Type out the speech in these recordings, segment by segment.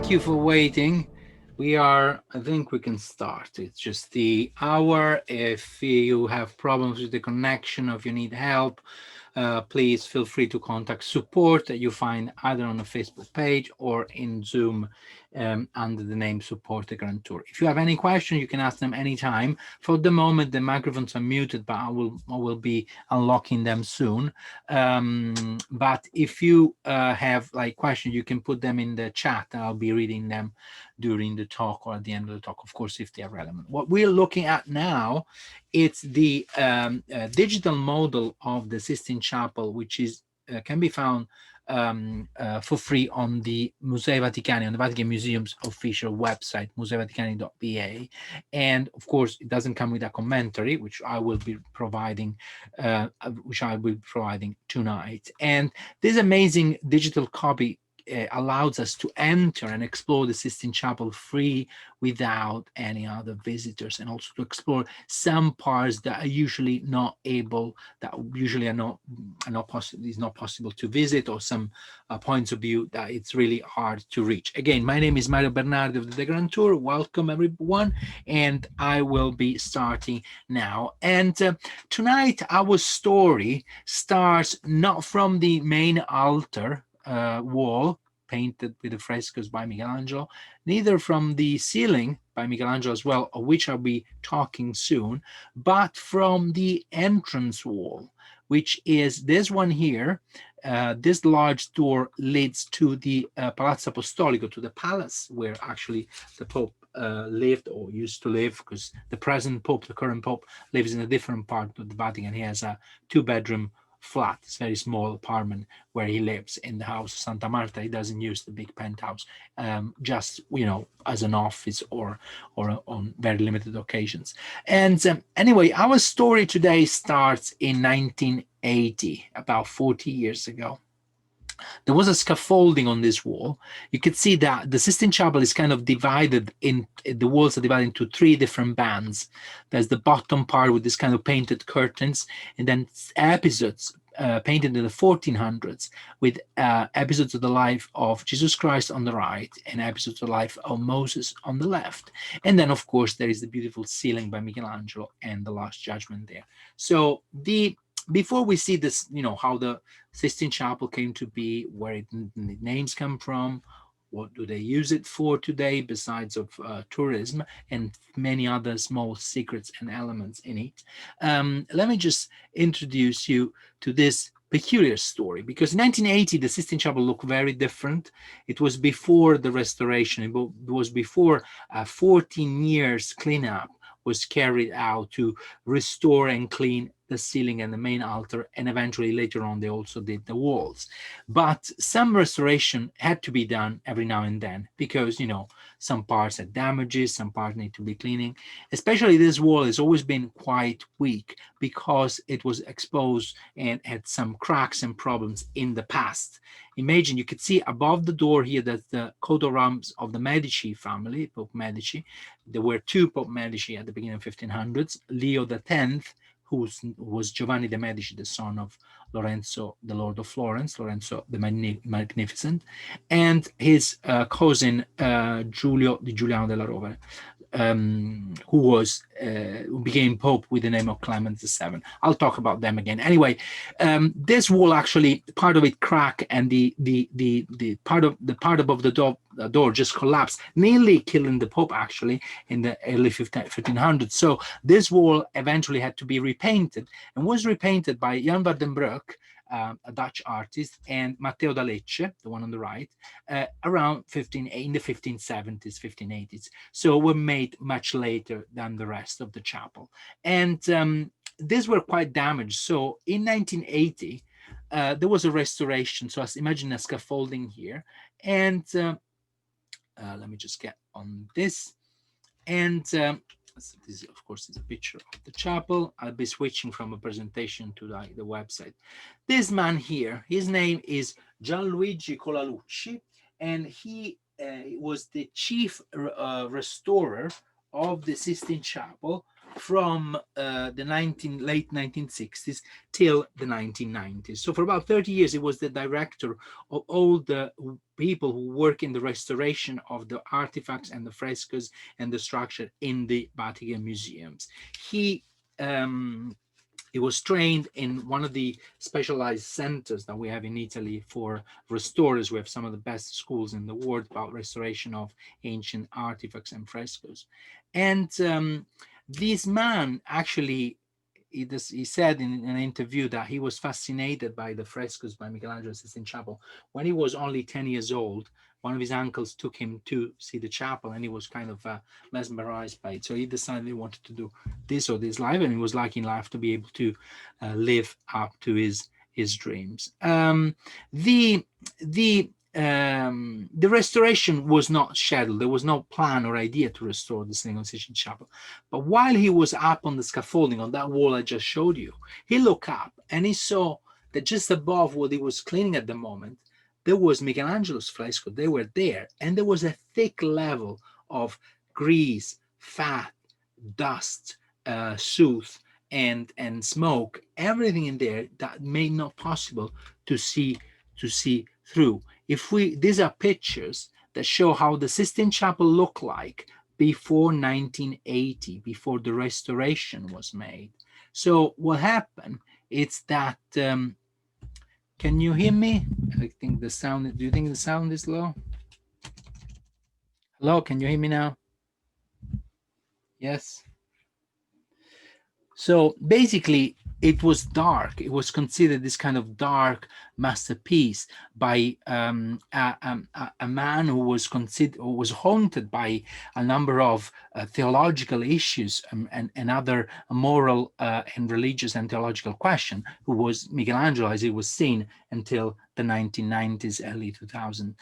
Thank you for waiting. I think we can start. It's just the hour. If you have problems with the connection or if you need help, please feel free to contact support that you find either on the Facebook page or in Zoom under the name Support the Grand Tour. If you have any question, you can ask them anytime. For the moment, the microphones are muted, but I will be unlocking them soon. But if you have like questions, you can put them in the chat. I'll be reading them during the talk or at the end of the talk, of course, if they are relevant. What we're looking at now, it's the digital model of the Sistine Chapel, which is can be found for free on the Musei Vaticani, on the Vatican Museum's official website, museivaticani.va. And of course, it doesn't come with a commentary, which I will be providing tonight. And this amazing digital copy allows us to enter and explore the Sistine Chapel free without any other visitors, and also to explore some parts that are usually not possible to visit, or some points of view that it's really hard to reach. Again, my name is Mario Bernardi of the Grand Tour. Welcome everyone, and I will be starting now. And tonight our story starts not from the main altar wall painted with the frescoes by Michelangelo, neither from the ceiling by Michelangelo as well, of which I'll be talking soon, but from the entrance wall, which is this one here. This large door leads to the Palazzo Apostolico, to the palace where actually the Pope lived or used to live, because the present Pope, the current Pope, lives in a different part of the Vatican. He has a 2-bedroom flat. It's a very small apartment where he lives in the house of Santa Marta. He doesn't use the big penthouse, just as an office or on very limited occasions. And anyway, our story today starts in 1980, about 40 years ago. There was a scaffolding on this wall. You could see that the Sistine Chapel is kind of divided the walls are divided into 3 different bands. There's the bottom part with this kind of painted curtains, and then episodes painted in the 1400s with episodes of the life of Jesus Christ on the right and episodes of the life of Moses on the left. And then, of course, there is the beautiful ceiling by Michelangelo and the Last Judgment there. So before we see this, how the Sistine Chapel came to be, where the names come from, what do they use it for today besides of tourism, and many other small secrets and elements in it. Let me just introduce you to this peculiar story, because in 1980 the Sistine Chapel looked very different. It was before the restoration. It was before 14 years cleanup was carried out to restore and clean the ceiling and the main altar, and eventually later on they also did the walls. But some restoration had to be done every now and then, because some parts had damages, some parts need to be cleaning. Especially this wall has always been quite weak because it was exposed and had some cracks and problems in the past. Imagine, you could see above the door here that the coat of arms of the Medici family, Pope Medici. There were 2 Pope Medici at the beginning of 1500s, Leo X, who was Giovanni de' Medici, the son of Lorenzo, the Lord of Florence, Lorenzo the Magnificent, and his cousin Giuliano della Rovere, who became Pope with the name of Clement VII. I'll talk about them again. Anyway, this wall actually, part of it cracked, and the part above the door just collapsed, nearly killing the Pope actually in the early 1500s. So this wall eventually had to be repainted, and was repainted by Jan van den Broek, a Dutch artist, and Matteo da Lecce, the one on the right, around in the 1570s, 1580s. So were made much later than the rest of the chapel. And these were quite damaged. So in 1980, there was a restoration. So imagine a scaffolding here. And let me just get on this. And this, of course, is a picture of the chapel. I'll be switching from a presentation to the website. This man here, his name is Gianluigi Colalucci, and he was the chief restorer of the Sistine Chapel from the late 1960s till the 1990s. So for about 30 years, it was the director of all the people who work in the restoration of the artifacts and the frescoes and the structure in the Vatican museums. He he was trained in one of the specialized centers that we have in Italy for restorers. We have some of the best schools in the world about restoration of ancient artifacts and frescoes. And this man actually, he said in an interview that he was fascinated by the frescoes by Michelangelo Sistine Chapel. When he was only 10 years old, one of his uncles took him to see the chapel, and he was kind of mesmerized by it. So he decided he wanted to do this or this life, and he was lucky in life to be able to live up to his dreams. The restoration was not scheduled. There was no plan or idea to restore the Sistine Chapel. But while he was up on the scaffolding on that wall I just showed you, he looked up and he saw that just above what he was cleaning at the moment, there was Michelangelo's fresco. They were there, and there was a thick level of grease, fat, dust, soot, and smoke, everything in there that made not possible to see through. These are pictures that show how the Sistine Chapel looked like before 1980, before the restoration was made. So what happened? It's that can you hear me? I think the sound, do you think the sound is low? Hello, can you hear me now? Yes. So basically, it was dark. It was considered this kind of dark masterpiece by a man who was haunted by a number of theological issues and other moral and religious and theological questions, who was Michelangelo, as he was seen until the 1990s, early 2000.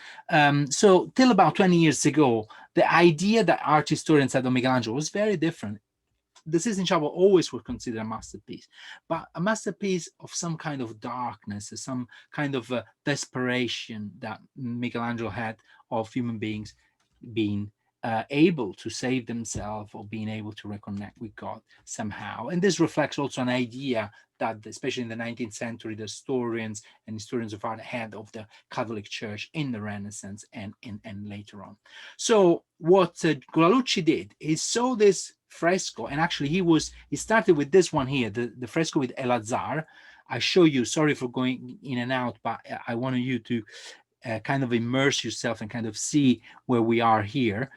So till about 20 years ago, the idea that art historians had of Michelangelo was very different. The Sistine Chapel always was considered a masterpiece, but a masterpiece of some kind of darkness, some kind of desperation that Michelangelo had of human beings being able to save themselves or being able to reconnect with God somehow. And this reflects also an idea that, especially in the 19th century, the historians and historians of art had of the Catholic Church in the Renaissance and later on. So what Golalucci did, he saw this fresco, and actually he started with this one here, the fresco with Elazar. I show you, sorry for going in and out, but I wanted you to kind of immerse yourself and kind of see where we are here.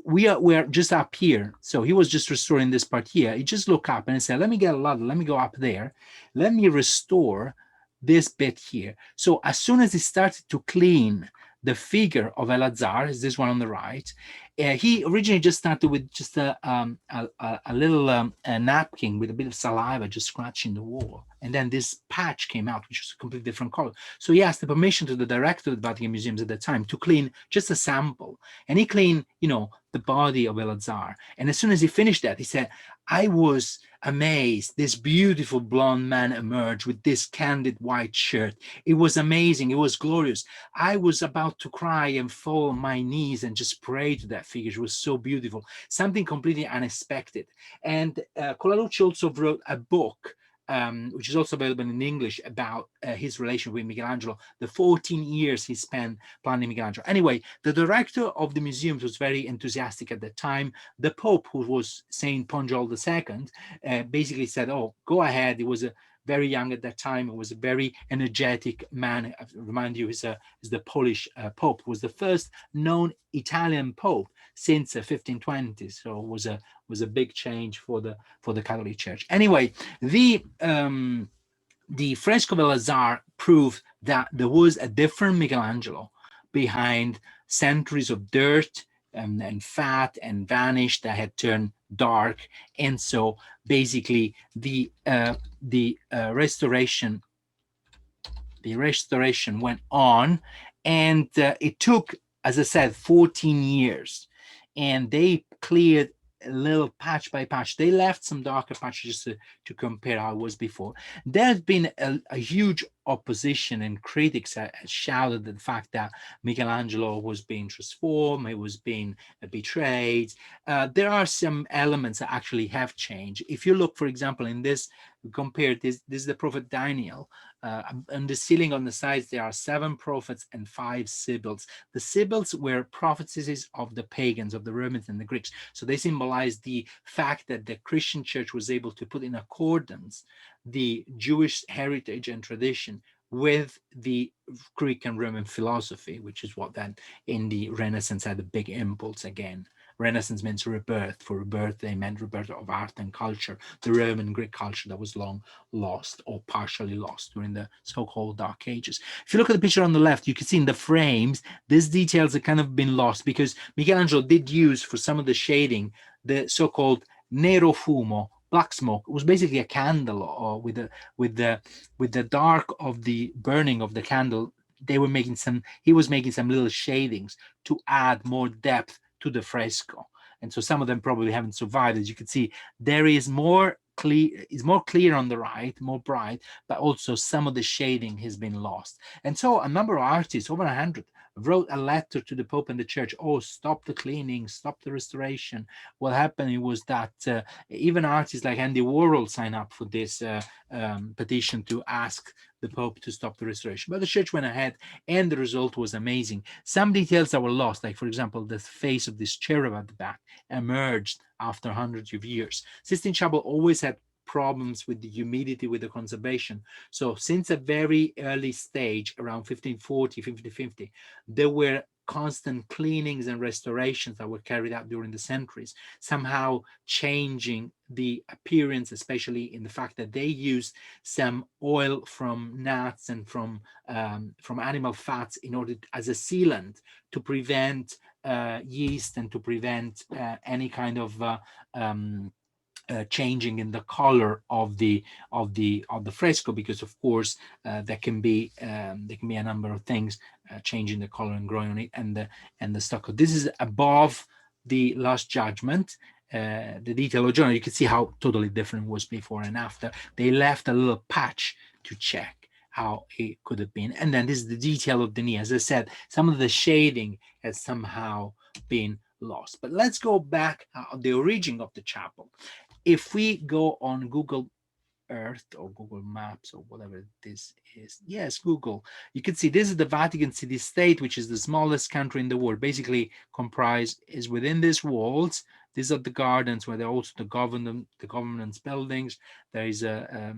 We are just up here. So he was just restoring this part here. He just looked up and he said, let me get a ladder, let me go up there, let me restore this bit here. So as soon as he started to clean the figure of Elazar, is this one on the right, he originally just started with just a little napkin with a bit of saliva just scratching the wall. And then this patch came out, which was a completely different color. So he asked the permission to the director of the Vatican Museums at the time to clean just a sample. And he cleaned, the body of Elazar. And as soon as he finished that, he said, I was amazed. This beautiful blonde man emerged with this candid white shirt. It was amazing. It was glorious. I was about to cry and fall on my knees and just pray to that figure. It was so beautiful, something completely unexpected. And Colalucci also wrote a book, which is also available in English, about his relation with Michelangelo, the 14 years he spent planning Michelangelo. Anyway, the director of the museums was very enthusiastic at the time. The Pope, who was Saint Paul II, basically said, oh, go ahead. He was very young at that time. He was a very energetic man. I remind you, he's the Polish Pope, was the first known Italian Pope since 1520. So it was a big change for the Catholic Church. Anyway, the fresco of Elazar proved that there was a different Michelangelo behind centuries of dirt and fat and varnish that had turned dark. And so basically the restoration went on, and it took, as I said, 14 years, and they cleared a little patch by patch. They left some darker patches to compare how it was before. There's been a huge opposition and critics shouted at the fact that Michelangelo was being transformed, he was being betrayed. There are some elements that actually have changed. If you look, for example, in this, compare this is the prophet Daniel. On the ceiling on the sides, there are 7 prophets and 5 sibyls. The sibyls were prophecies of the pagans, of the Romans and the Greeks. So they symbolize the fact that the Christian church was able to put in accordance the Jewish heritage and tradition with the Greek and Roman philosophy, which is what then in the Renaissance had a big impulse again. Renaissance means rebirth. For rebirth, they meant rebirth of art and culture, the Roman Greek culture that was long lost or partially lost during the so-called Dark Ages. If you look at the picture on the left, you can see in the frames, these details have kind of been lost because Michelangelo did use for some of the shading the so-called nero fumo, black smoke. It was basically a candle, or with the dark of the burning of the candle, he was making some little shadings to add more depth to the fresco. And so some of them probably haven't survived. As you can see, there is more clear on the right, more bright, but also some of the shading has been lost. And so a number of artists, over 100, wrote a letter to the Pope and the Church. Oh, stop the cleaning, stop the restoration. What happened was that even artists like Andy Warhol signed up for this petition to ask the Pope to stop the restoration. But the church went ahead, and the result was amazing. Some details that were lost, like, for example, the face of this cherub at the back, emerged after hundreds of years. Sistine Chapel always had problems with the humidity, with the conservation. So since a very early stage, around 1540, 1550, there were constant cleanings and restorations that were carried out during the centuries, somehow changing the appearance, especially in the fact that they used some oil from nuts and from animal fats in order as a sealant to prevent yeast and to prevent any kind of changing in the color of the fresco, because of course there can be a number of things changing the color and growing on it, and the stucco. This is above the Last Judgment. The detail of Jonah, you can see how totally different it was before and after. They left a little patch to check how it could have been. And then this is the detail of the knee. As I said, some of the shading has somehow been lost. But let's go back the origin of the chapel. If we go on Google Earth or Google Maps or whatever this is, yes, Google, you can see this is the Vatican City State, which is the smallest country in the world. Basically comprised is within these walls. These are the gardens where there are also the government's buildings. There is a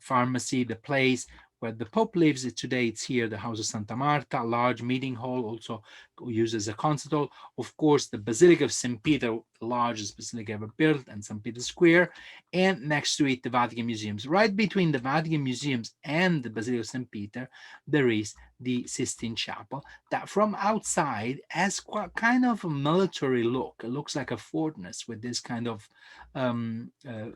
pharmacy, the place where the Pope lives today. It's here, the House of Santa Marta, a large meeting hall, also used as a concert hall. Of course, the Basilica of St. Peter, the largest basilica ever built, and St. Peter's Square, and next to it, the Vatican Museums. Right between the Vatican Museums and the Basilica of St. Peter, there is the Sistine Chapel, that from outside has quite kind of a military look. It looks like a fortress with this kind of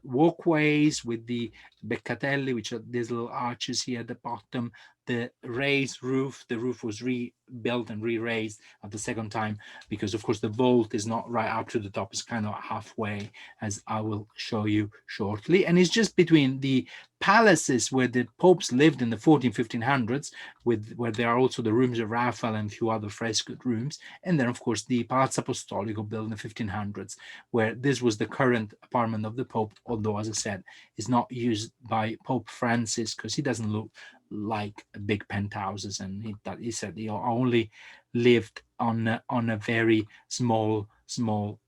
walkways with the beccatelli, which are these little arches here at the bottom, the raised roof. The roof was rebuilt and re-raised at the second time because, of course, the vault is not right up to the top. It's kind of halfway, as I will show you shortly. And it's just between the palaces where the popes lived in the 1500s, where there are also the rooms of Raphael and a few other frescoed rooms. And then, of course, the Palazzo Apostolico built in the 1500s, where this was the current apartment of the Pope, although, as I said, is not used by Pope Francis because he doesn't look like big penthouses, and he said he only lived on a very small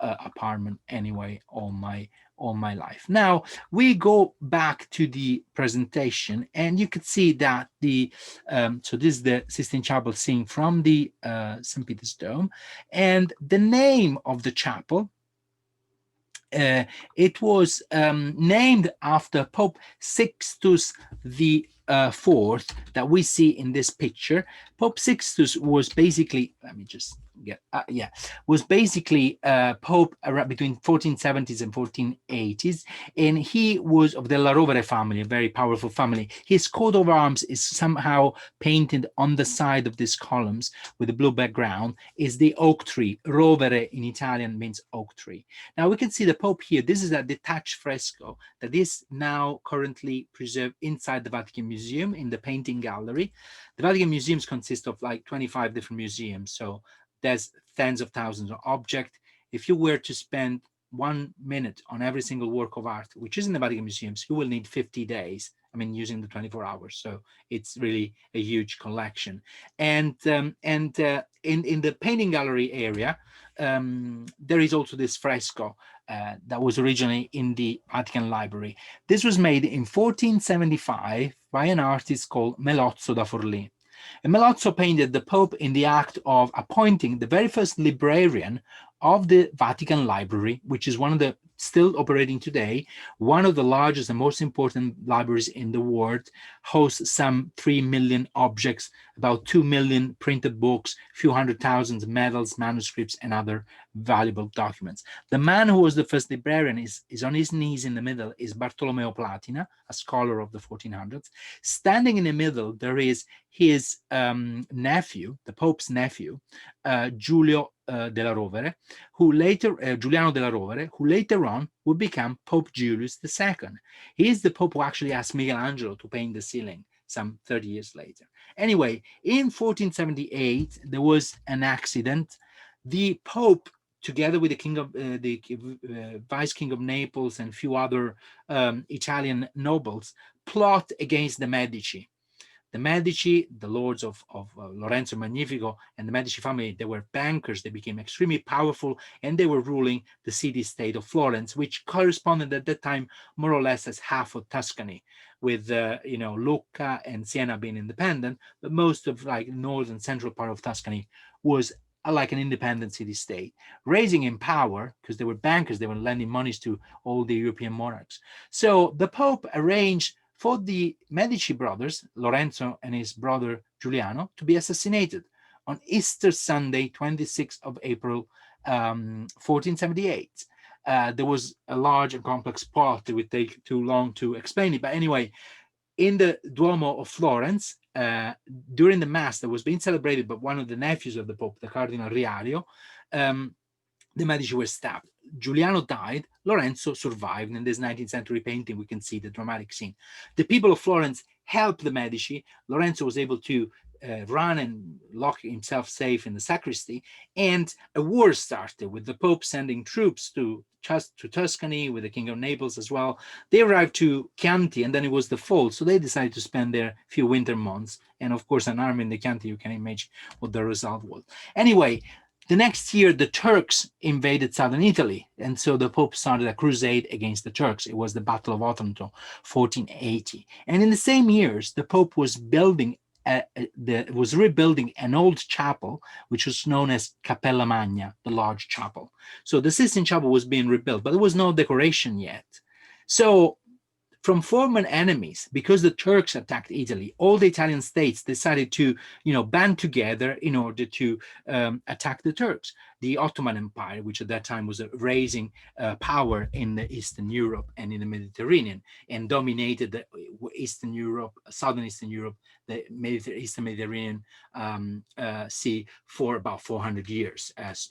apartment anyway all my life. Now we go back to the presentation, and you could see that the so this is the Sistine Chapel seen from the St. Peter's Dome, and the name of the chapel, it was named after Pope Sixtus the fourth that we see in this picture. Pope Sixtus was basically, let me just was basically Pope between 1470s and 1480s, and he was of the La Rovere family, a very powerful family. His coat of arms is somehow painted on the side of these columns with a blue background, is the oak tree. Rovere in Italian means oak tree. Now we can see the Pope here. This is a detached fresco that is now currently preserved inside the Vatican Museum in the painting gallery. The Vatican Museums consist of like 25 different museums, so there's tens of thousands of objects. If you were to spend 1 minute on every single work of art, which is in the Vatican Museums, you will need 50 days. I mean, using the 24 hours. So it's really a huge collection. And in the painting gallery area, there is also this fresco that was originally in the Vatican Library. This was made in 1475 by an artist called Melozzo da Forlì. And Melozzo painted the Pope in the act of appointing the very first librarian of the Vatican Library, which is one of the still operating today, one of the largest and most important libraries in the world, hosts some 3 million objects, about 2 million printed books, a few 100,000 medals, manuscripts, and other valuable documents. The man who was the first librarian is on his knees in the middle, is Bartolomeo Platina, a scholar of the 1400s. Standing in the middle, there is his nephew, the Pope's nephew, Giulio della Rovere, who later, Giuliano della Rovere, who later on would become Pope Julius II. He is the Pope who actually asked Michelangelo to paint the ceiling some 30 years later. Anyway, in 1478, there was an accident. The Pope, together with the king of vice king of Naples and a few other Italian nobles, plot against the Medici. The Medici, the lords of Lorenzo Magnifico and the Medici family, they were bankers. They became extremely powerful, and they were ruling the city-state of Florence, which corresponded at that time more or less as half of Tuscany, with Lucca and Siena being independent, but most of like northern central part of Tuscany was like an independent city-state, raising in power because they were bankers. They were lending monies to all the European monarchs. So the Pope arranged for the Medici brothers, Lorenzo and his brother Giuliano, to be assassinated on Easter Sunday, 26th of April, 1478. There was a large and complex plot that would take too long to explain it. But anyway, in the Duomo of Florence, during the Mass that was being celebrated by one of the nephews of the Pope, the Cardinal Riario, the Medici were stabbed. Giuliano died. Lorenzo survived. In this 19th century painting, we can see the dramatic scene. The people of Florence helped the Medici. Lorenzo was able to run and lock himself safe in the sacristy, and a war started with the Pope sending troops to Tuscany, with the King of Naples as well. They arrived to Chianti, and then it was the fall, so they decided to spend their few winter months. And of course, an army in the Chianti, you can imagine what the result was. Anyway, the next year, the Turks invaded southern Italy, and so the Pope started a crusade against the Turks. It was the Battle of Otranto, 1480. And in the same years, the Pope was rebuilding an old chapel, which was known as Cappella Magna, the large chapel. So the Sistine Chapel was being rebuilt, but there was no decoration yet. So from former enemies, because the Turks attacked Italy, all the Italian states decided to, band together in order to attack the Turks. The Ottoman Empire, which at that time was a rising power in the Eastern Europe and in the Mediterranean, and dominated the Eastern Europe, Southern Eastern Europe, the Eastern Mediterranean Sea for about 400 years as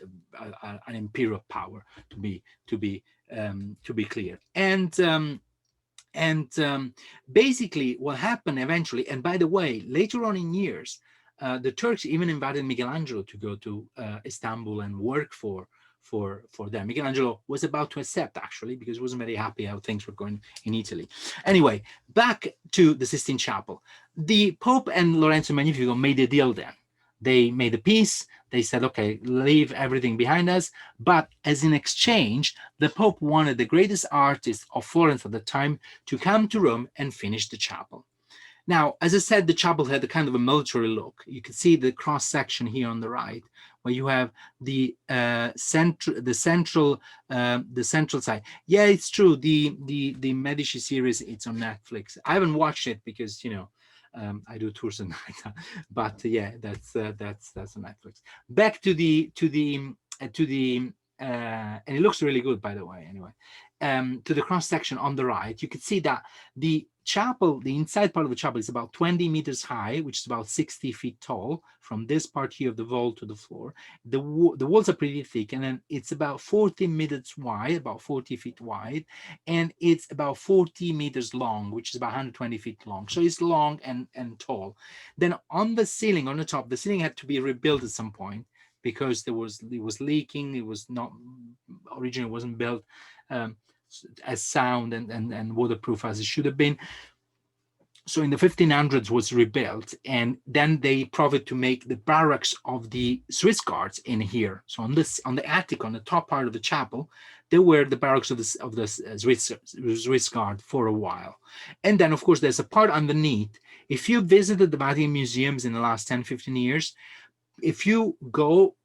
an imperial power, to be clear. And basically what happened eventually, and by the way, later on in years, the Turks even invited Michelangelo to go to Istanbul and work for them. Michelangelo was about to accept, actually, because he wasn't very happy how things were going in Italy. Anyway, back to the Sistine Chapel. The Pope and Lorenzo Magnifico made a deal then. They made a peace. They said, okay, leave everything behind us. But as in exchange, the Pope wanted the greatest artist of Florence at the time to come to Rome and finish the chapel. Now, as I said, the chapel had a kind of a military look. You can see the cross section here on the right, where you have the central side. Yeah, it's true. The Medici series, it's on Netflix. I haven't watched it because I do tours at night, but yeah, that's on Netflix. Back to the and it looks really good, by the way. Anyway, to the cross section on the right, you can see that the chapel, the inside part of the chapel, is about 20 meters high, which is about 60 feet tall, from this part here of the vault to the floor. The walls are pretty thick, and then it's about 40 meters wide, about 40 feet wide, and it's about 40 meters long, which is about 120 feet long. So it's long and tall. Then on the ceiling, on the top, the ceiling had to be rebuilt at some point because it was leaking. It was not originally wasn't built um, as sound and waterproof as it should have been. So in the 1500s was rebuilt, and then they profit to make the barracks of the Swiss guards in here. So on the attic, on the top part of the chapel, there were the barracks of the Swiss guard for a while. And then of course there's a part underneath. If you visited the Vatican museums in the last 10-15 years, if you go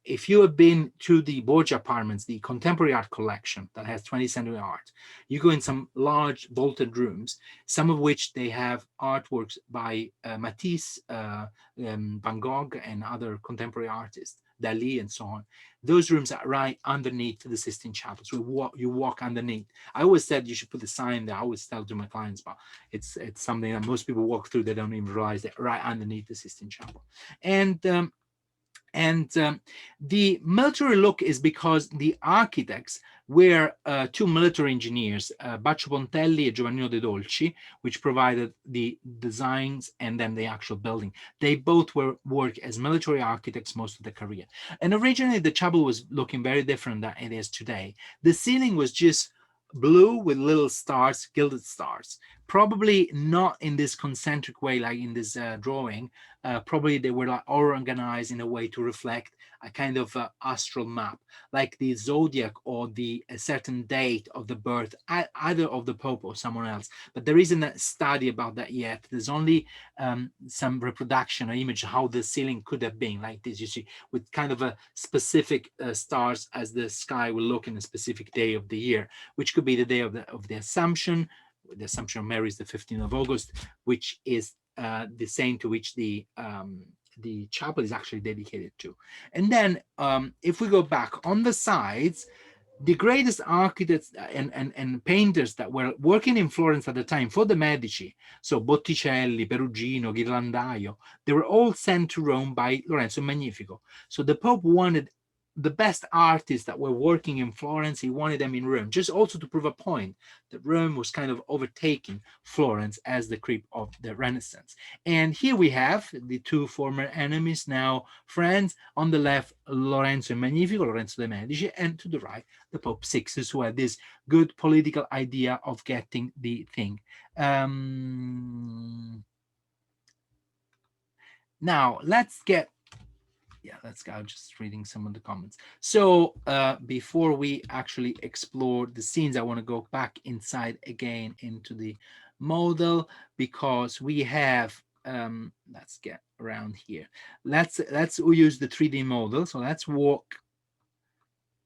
if you have been to the Borgia apartments, the contemporary art collection that has 20th century art, you go in some large vaulted rooms, some of which they have artworks by Matisse, Van Gogh, and other contemporary artists, Dali, and so on. Those rooms are right underneath the Sistine Chapel. So you walk underneath. I always said you should put a sign there. I always tell to my clients, but it's something that most people walk through. They don't even realize that right underneath the Sistine Chapel. And the military look is because the architects were two military engineers, Baccio Pontelli and Giovannino De Dolci, which provided the designs and then the actual building. They both work as military architects most of their career. And originally the chapel was looking very different than it is today. The ceiling was just blue with little stars, gilded stars, probably not in this concentric way like in this drawing. Probably they were like organized in a way to reflect a kind of astral map, like the zodiac or a certain date of the birth, either of the Pope or someone else. But there isn't a study about that yet. There's only some reproduction or image how the ceiling could have been like this, you see, with kind of a specific stars as the sky will look in a specific day of the year, which could be the day of the Assumption. The Assumption of Mary is the 15th of August, which is the saint to which the chapel is actually dedicated to. And then if we go back on the sides, the greatest architects and painters that were working in Florence at the time for the Medici, so Botticelli, Perugino, Ghirlandaio, they were all sent to Rome by Lorenzo Magnifico. So the Pope wanted the best artists that were working in Florence, he wanted them in Rome, just also to prove a point that Rome was kind of overtaking Florence as the creep of the Renaissance. And here we have the two former enemies, now friends. On the left, Lorenzo Magnifico, Lorenzo de' Medici, and to the right, the Pope Sixtus, who had this good political idea of getting the thing. Now, let's go. I'm just reading some of the comments. So before we actually explore the scenes, I want to go back inside again into the model, because we have, let's get around here. Let's use the 3D model. So let's walk.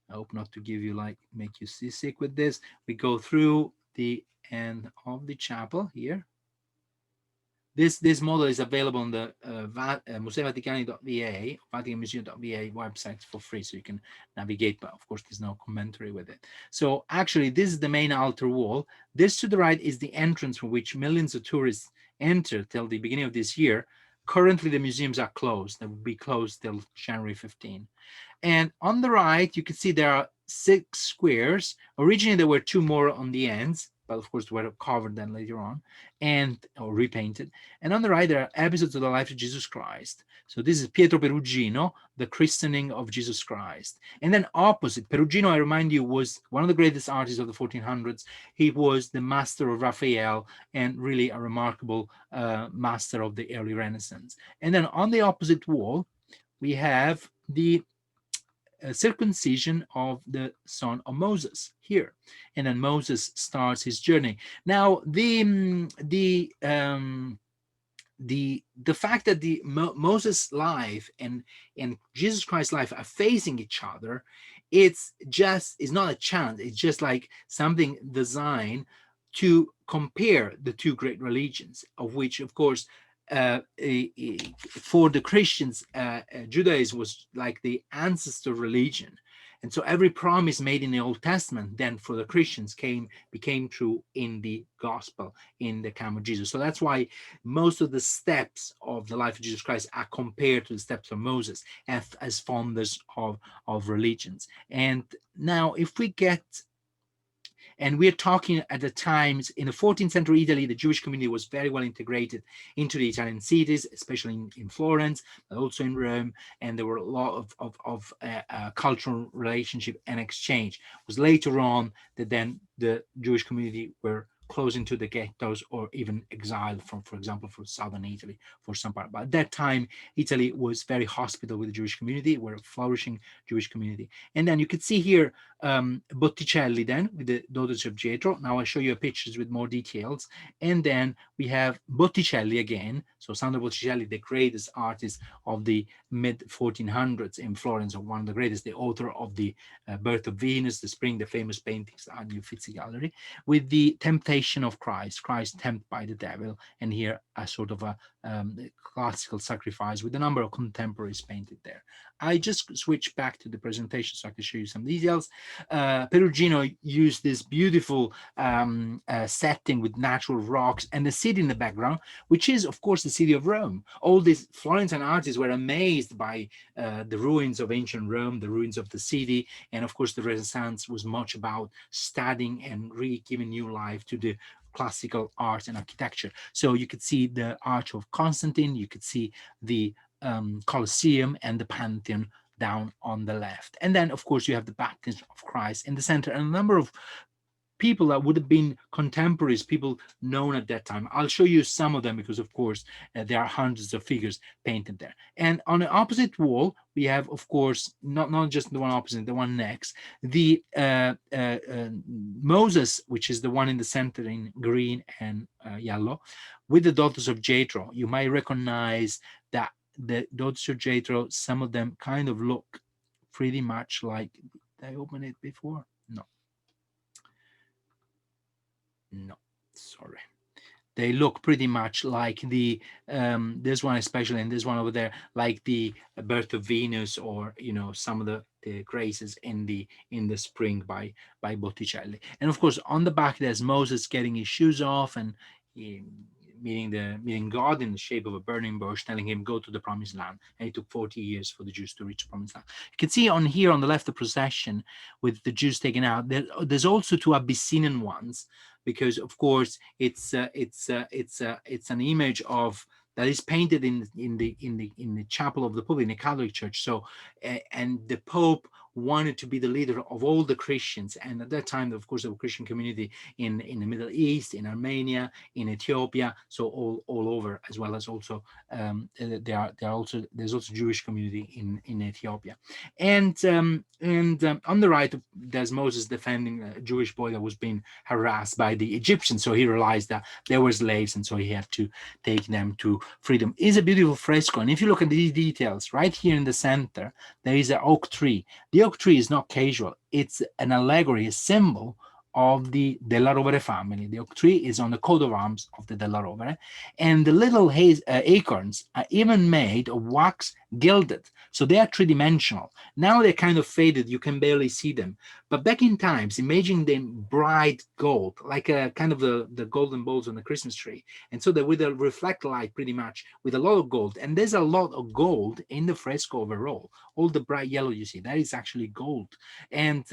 I hope not to give you make you seasick with this. We go through the end of the chapel here. This model is available on the museivaticani.va, vaticanmuseum.va website for free, so you can navigate, but of course there's no commentary with it. So actually, this is the main altar wall. This to the right is the entrance from which millions of tourists enter till the beginning of this year. Currently, the museums are closed. They will be closed till January 15. And on the right, you can see there are 6 squares. Originally, there were 2 more on the ends, but of course, were covered then later on or repainted. And on the right, there are episodes of the life of Jesus Christ. So this is Pietro Perugino, the christening of Jesus Christ. And then opposite, Perugino, I remind you, was one of the greatest artists of the 1400s. He was the master of Raphael and really a remarkable master of the early Renaissance. And then on the opposite wall, we have the circumcision of the son of Moses here, and then Moses starts his journey. Now, the fact that Moses' life and Jesus Christ's life are facing each other, is not a chance. It's just like something designed to compare the two great religions, of which, of course, for the Christians, Judaism was like the ancestor religion. And so every promise made in the Old Testament, then for the Christians, became true in the gospel, in the camp of Jesus. So that's why most of the steps of the life of Jesus Christ are compared to the steps of Moses as founders of religions. And now, if we get, and we're talking at the times in the 14th century Italy, the Jewish community was very well integrated into the Italian cities, especially in Florence, but also in Rome. And there were a lot of cultural relationship and exchange. It was later on that then the Jewish community were close into the ghettos or even exiled from, for example, from southern Italy for some part. But at that time, Italy was very hospitable with the Jewish community, were a flourishing Jewish community. And then you could see here Botticelli then with the daughters of Jethro. Now I'll show you pictures with more details. And then we have Botticelli again. So Sandro Botticelli, the greatest artist of the mid 1400s in Florence, or one of the greatest, the author of the Birth of Venus, the Spring, the famous paintings at the Uffizi Gallery, with the temptation of Christ tempted by the devil. And here a sort of a classical sacrifice with a number of contemporaries painted there. I just switched back to the presentation so I can show you some details. Perugino used this beautiful setting with natural rocks and the city in the background, which is, of course, the city of Rome. All these Florentine artists were amazed by the ruins of ancient Rome, the ruins of the city. And of course, the Renaissance was much about studying and really giving new life to the classical art and architecture. So you could see the Arch of Constantine, you could see the Colosseum and the Pantheon down on the left. And then, of course, you have the baptism of Christ in the center, and a number of people that would have been contemporaries, people known at that time. I'll show you some of them because, of course, there are hundreds of figures painted there. And on the opposite wall, we have, of course, not just the one opposite, the one next, the Moses, which is the one in the center in green and yellow, with the daughters of Jethro. You might recognize that the daughters of Jethro, some of them kind of look pretty much like, did I open it before? No, sorry. They look pretty much like the this one especially, and this one over there, like the Birth of Venus, or some of the graces in the spring by Botticelli. And of course, on the back there's Moses getting his shoes off and meeting God in the shape of a burning bush, telling him go to the promised land. And it took 40 years for the Jews to reach the promised land. You can see on here on the left the procession with the Jews taken out. There's also two Abyssinian ones, because of course it's an image of that is painted in the chapel of the Pope in the Catholic Church. So and the Pope wanted to be the leader of all the Christians, and at that time, of course, there was a Christian community in the Middle East, in Armenia, in Ethiopia, so all over, as well as also there's also Jewish community in Ethiopia, and on the right there's Moses defending a Jewish boy that was being harassed by the Egyptians. So he realized that they were slaves, and so he had to take them to freedom. It's a beautiful fresco, and if you look at these details right here in the center, there is an oak tree. The oak tree is not casual. It's an allegory, a symbol of the Della Rovere family. The oak tree is on the coat of arms of the Della Rovere, and the little acorns are even made of wax gilded, so they are three-dimensional. Now they're kind of faded, you can barely see them, but back in times, imagine them bright gold, like a kind of the golden balls on the Christmas tree, and so they would reflect light pretty much with a lot of gold. And there's a lot of gold in the fresco overall. All the bright yellow you see, that is actually gold. And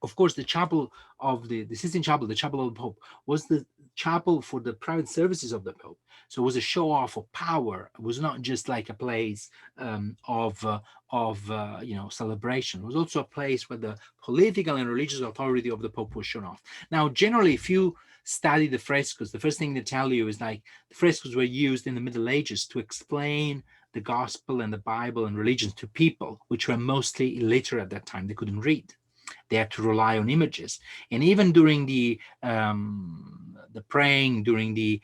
of course, the chapel of the Sistine Chapel, the chapel of the Pope, was the chapel for the private services of the Pope. So it was a show off of power. It was not just like a place of celebration. It was also a place where the political and religious authority of the Pope was shown off. Now, generally, if you study the frescoes, the first thing they tell you is like the frescoes were used in the Middle Ages to explain the gospel and the Bible and religion to people which were mostly illiterate at that time. They couldn't read. They had to rely on images, and even during the praying, during the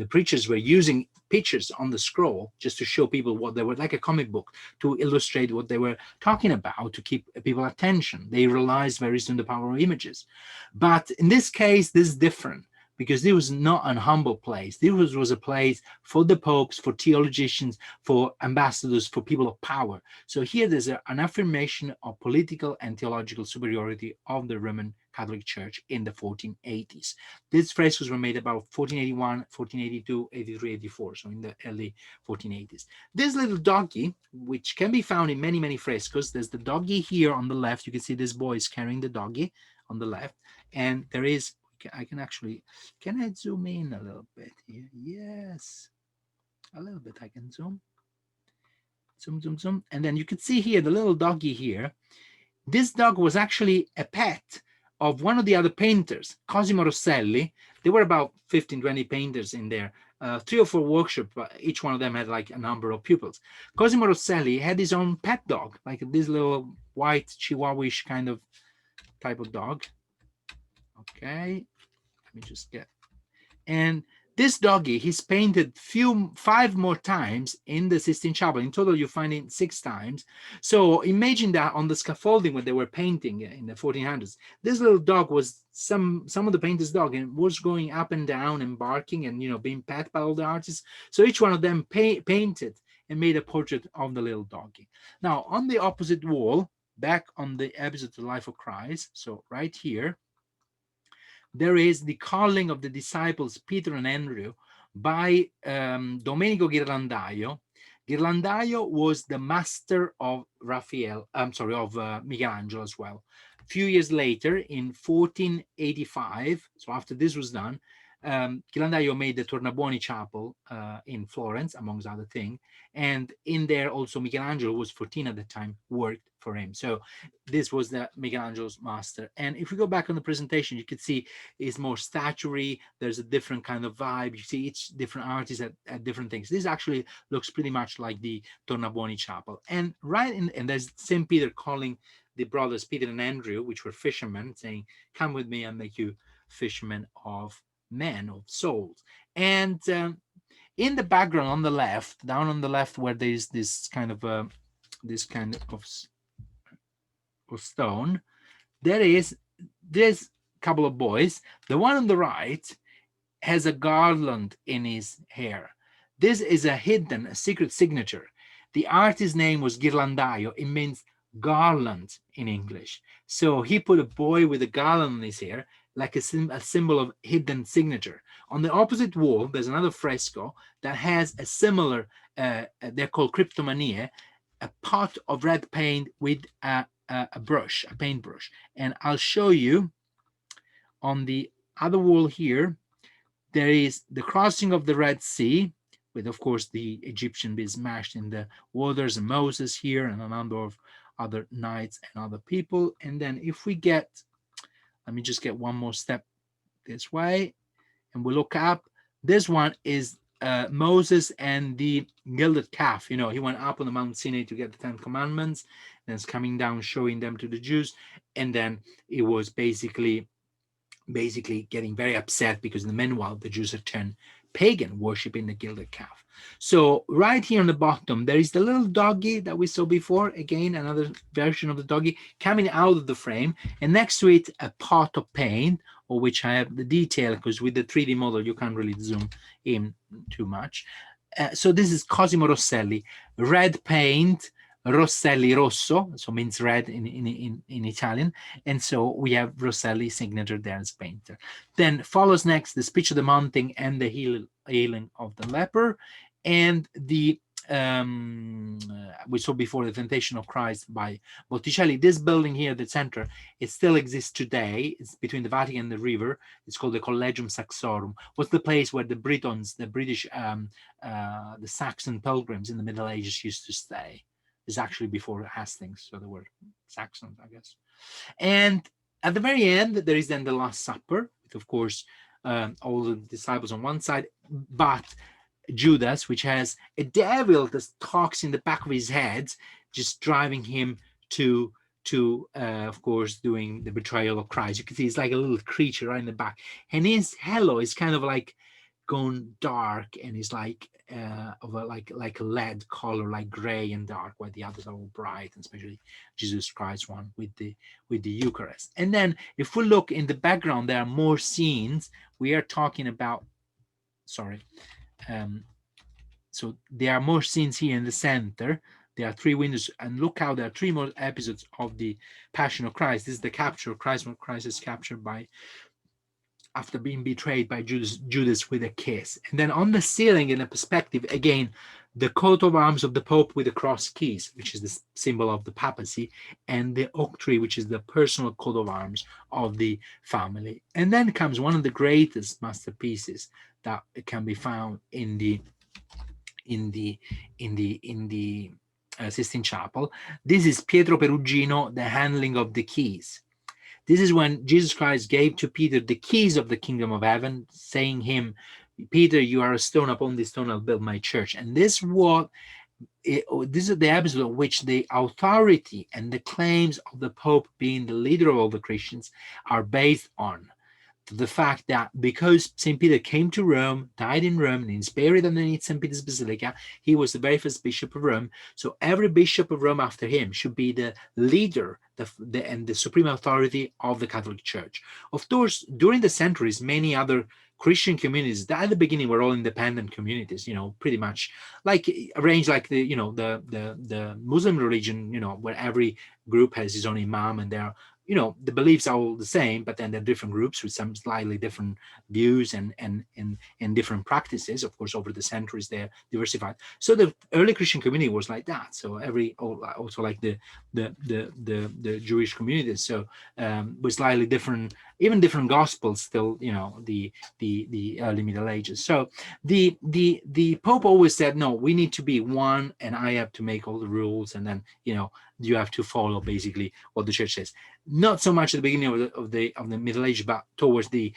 preachers were using pictures on the scroll just to show people what they were, like a comic book, to illustrate what they were talking about, to keep people attention. They realized very soon the power of images. But in this case, this is different, because this was not an humble place. This was a place for the popes, for theologians, for ambassadors, for people of power. So here there's an affirmation of political and theological superiority of the Roman Catholic Church in the 1480s. These frescoes were made about 1481, 1482, 83, 84, so in the early 1480s. This little doggy, which can be found in many, many frescoes, there's the doggy here on the left. You can see this boy is carrying the doggy on the left, and there is, I can actually, can I zoom in a little bit here? Yes, a little bit I can zoom. And then you can see here, the little doggy here. This dog was actually a pet of one of the other painters, Cosimo Rosselli. There were about 15, 20 painters in there, 3 or 4 workshops, but each one of them had like a number of pupils. Cosimo Rosselli had his own pet dog, like this little white Chihuahua-ish kind of type of dog. Okay, let me just get, and this doggy, he's painted 5 more times in the Sistine Chapel. In total, you find it 6 times. So imagine that on the scaffolding when they were painting in the 1400s, this little dog was some of the painter's dog, and was going up and down and barking and, you know, being pet by all the artists. So each one of them painted and made a portrait of the little doggy. Now, on the opposite wall, back on the episode of the Life of Christ, so right here, there is the calling of the disciples Peter and Andrew by Domenico Ghirlandaio. Ghirlandaio was the master of Michelangelo as well. A few years later, in 1485, so after this was done, Ghirlandaio made the Tornabuoni Chapel in Florence, amongst other things, and in there also Michelangelo, who was 14 at the time, worked for him. So this was the Michelangelo's master. And if we go back on the presentation, you can see it's more statuary. There's a different kind of vibe. You see each different artist at different things. This actually looks pretty much like the Tornabuoni Chapel. And and there's St. Peter calling the brothers Peter and Andrew, which were fishermen, saying, "Come with me and make you fishermen of men, of souls." And in the background on the left, down on the left, where there's this kind of stone, there's a couple of boys. The one on the right has a garland in his hair. This is a secret signature. The artist's name was Ghirlandaio. It means garland in English. So he put a boy with a garland on his hair, like a symbol of hidden signature. On the opposite wall, there's another fresco that has a similar, they're called cryptomanie, a pot of red paint with a brush, a paintbrush. And I'll show you on the other wall here, there is the crossing of the Red Sea, with, of course, the Egyptian being smashed in the waters, and Moses here, and a number of other knights and other people. And then if we get, let me just get one more step this way, and we look up, this one is Moses and the gilded calf. You know, he went up on the Mount Sinai to get the 10 commandments, and it's coming down, showing them to the Jews. And then it was basically getting very upset because in the meanwhile, the Jews had turned pagan, worshiping the gilded calf. So right here on the bottom, there is the little doggy that we saw before. Again, another version of the doggy coming out of the frame, and next to it, a pot of paint, of which I have the detail, because with the 3D model, you can't really zoom in too much. So this is Cosimo Rosselli, red paint, Rosselli Rosso, so means red in Italian, and so we have Rosselli signature there as painter. Then follows next the speech of the mountain and the healing of the leper, and the we saw before the Temptation of Christ by Botticelli. This building here at the center, it still exists today. It's between the Vatican and the river. It's called the Collegium Saxorum. Was the place where the Britons, the British, the Saxon pilgrims in the Middle Ages used to stay. It's actually before Hastings, so there were Saxons, I guess. And at the very end, there is then the Last Supper, with, of course, all the disciples on one side, but Judas, which has a devil that talks in the back of his head, just driving him to to, of course, doing the betrayal of Christ. You can see it's like a little creature right in the back, and his halo is kind of like gone dark, and it's like of a like a lead color, like gray and dark, while the others are all bright, and especially Jesus Christ one with the Eucharist. And then if we look in the background, there are more scenes. We are talking about, sorry, so there are more scenes here in the center. There are 3 windows, and look how there are 3 more episodes of the Passion of Christ. This is the capture of Christ, when Christ is captured by, after being betrayed by Judas with a kiss. And then on the ceiling, in a perspective, again, the coat of arms of the Pope with the cross keys, which is the symbol of the papacy, and the oak tree, which is the personal coat of arms of the family. And then comes one of the greatest masterpieces that can be found in the Sistine Chapel. This is Pietro Perugino, the handling of the keys. This is when Jesus Christ gave to Peter the keys of the kingdom of heaven, saying him, Peter, you are a stone, upon this stone I'll build my church. And this is the episode of which the authority and the claims of the Pope being the leader of all the Christians are based on the fact that because St. Peter came to Rome, died in Rome, and is buried underneath St. Peter's Basilica, he was the very first bishop of Rome. So every bishop of Rome after him should be the leader and the supreme authority of the Catholic Church. Of course, during the centuries, many other Christian communities that at the beginning were all independent communities, pretty much like arranged like the Muslim religion, where every group has his own imam, and there, the beliefs are all the same, but then they're different groups with some slightly different views and different practices. Of course, over the centuries, they're diversified. So the early Christian community was like that. So also like the Jewish communities. So with slightly different, even different gospels still, the early Middle Ages. So the Pope always said, no, we need to be one, and I have to make all the rules, and then you have to follow basically what the church says. Not so much at the beginning of the Middle Ages, but towards the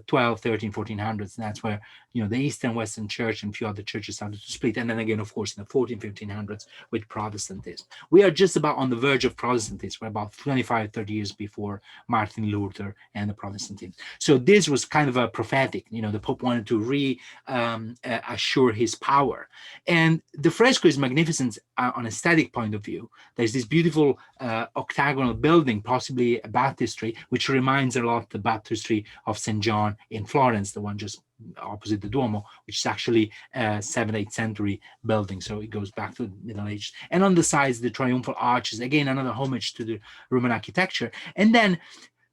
12, 13, 1400s. That's where the Eastern Western Church and a few other churches started to split. And then again, of course, in the 14, 1500s with Protestantism. We are just about on the verge of Protestantism. We're about 25, 30 years before Martin Luther and the Protestantism. So this was kind of a prophetic. The Pope wanted to reassure his power. And the fresco is magnificent on a aesthetic point of view. There's this beautiful octagonal building, possibly a baptistry, which reminds a lot the baptistry of St. John in Florence, the one just opposite the Duomo, which is actually a 7th, 8th century building. So it goes back to the Middle Ages. And on the sides, the triumphal arches, again, another homage to the Roman architecture. And then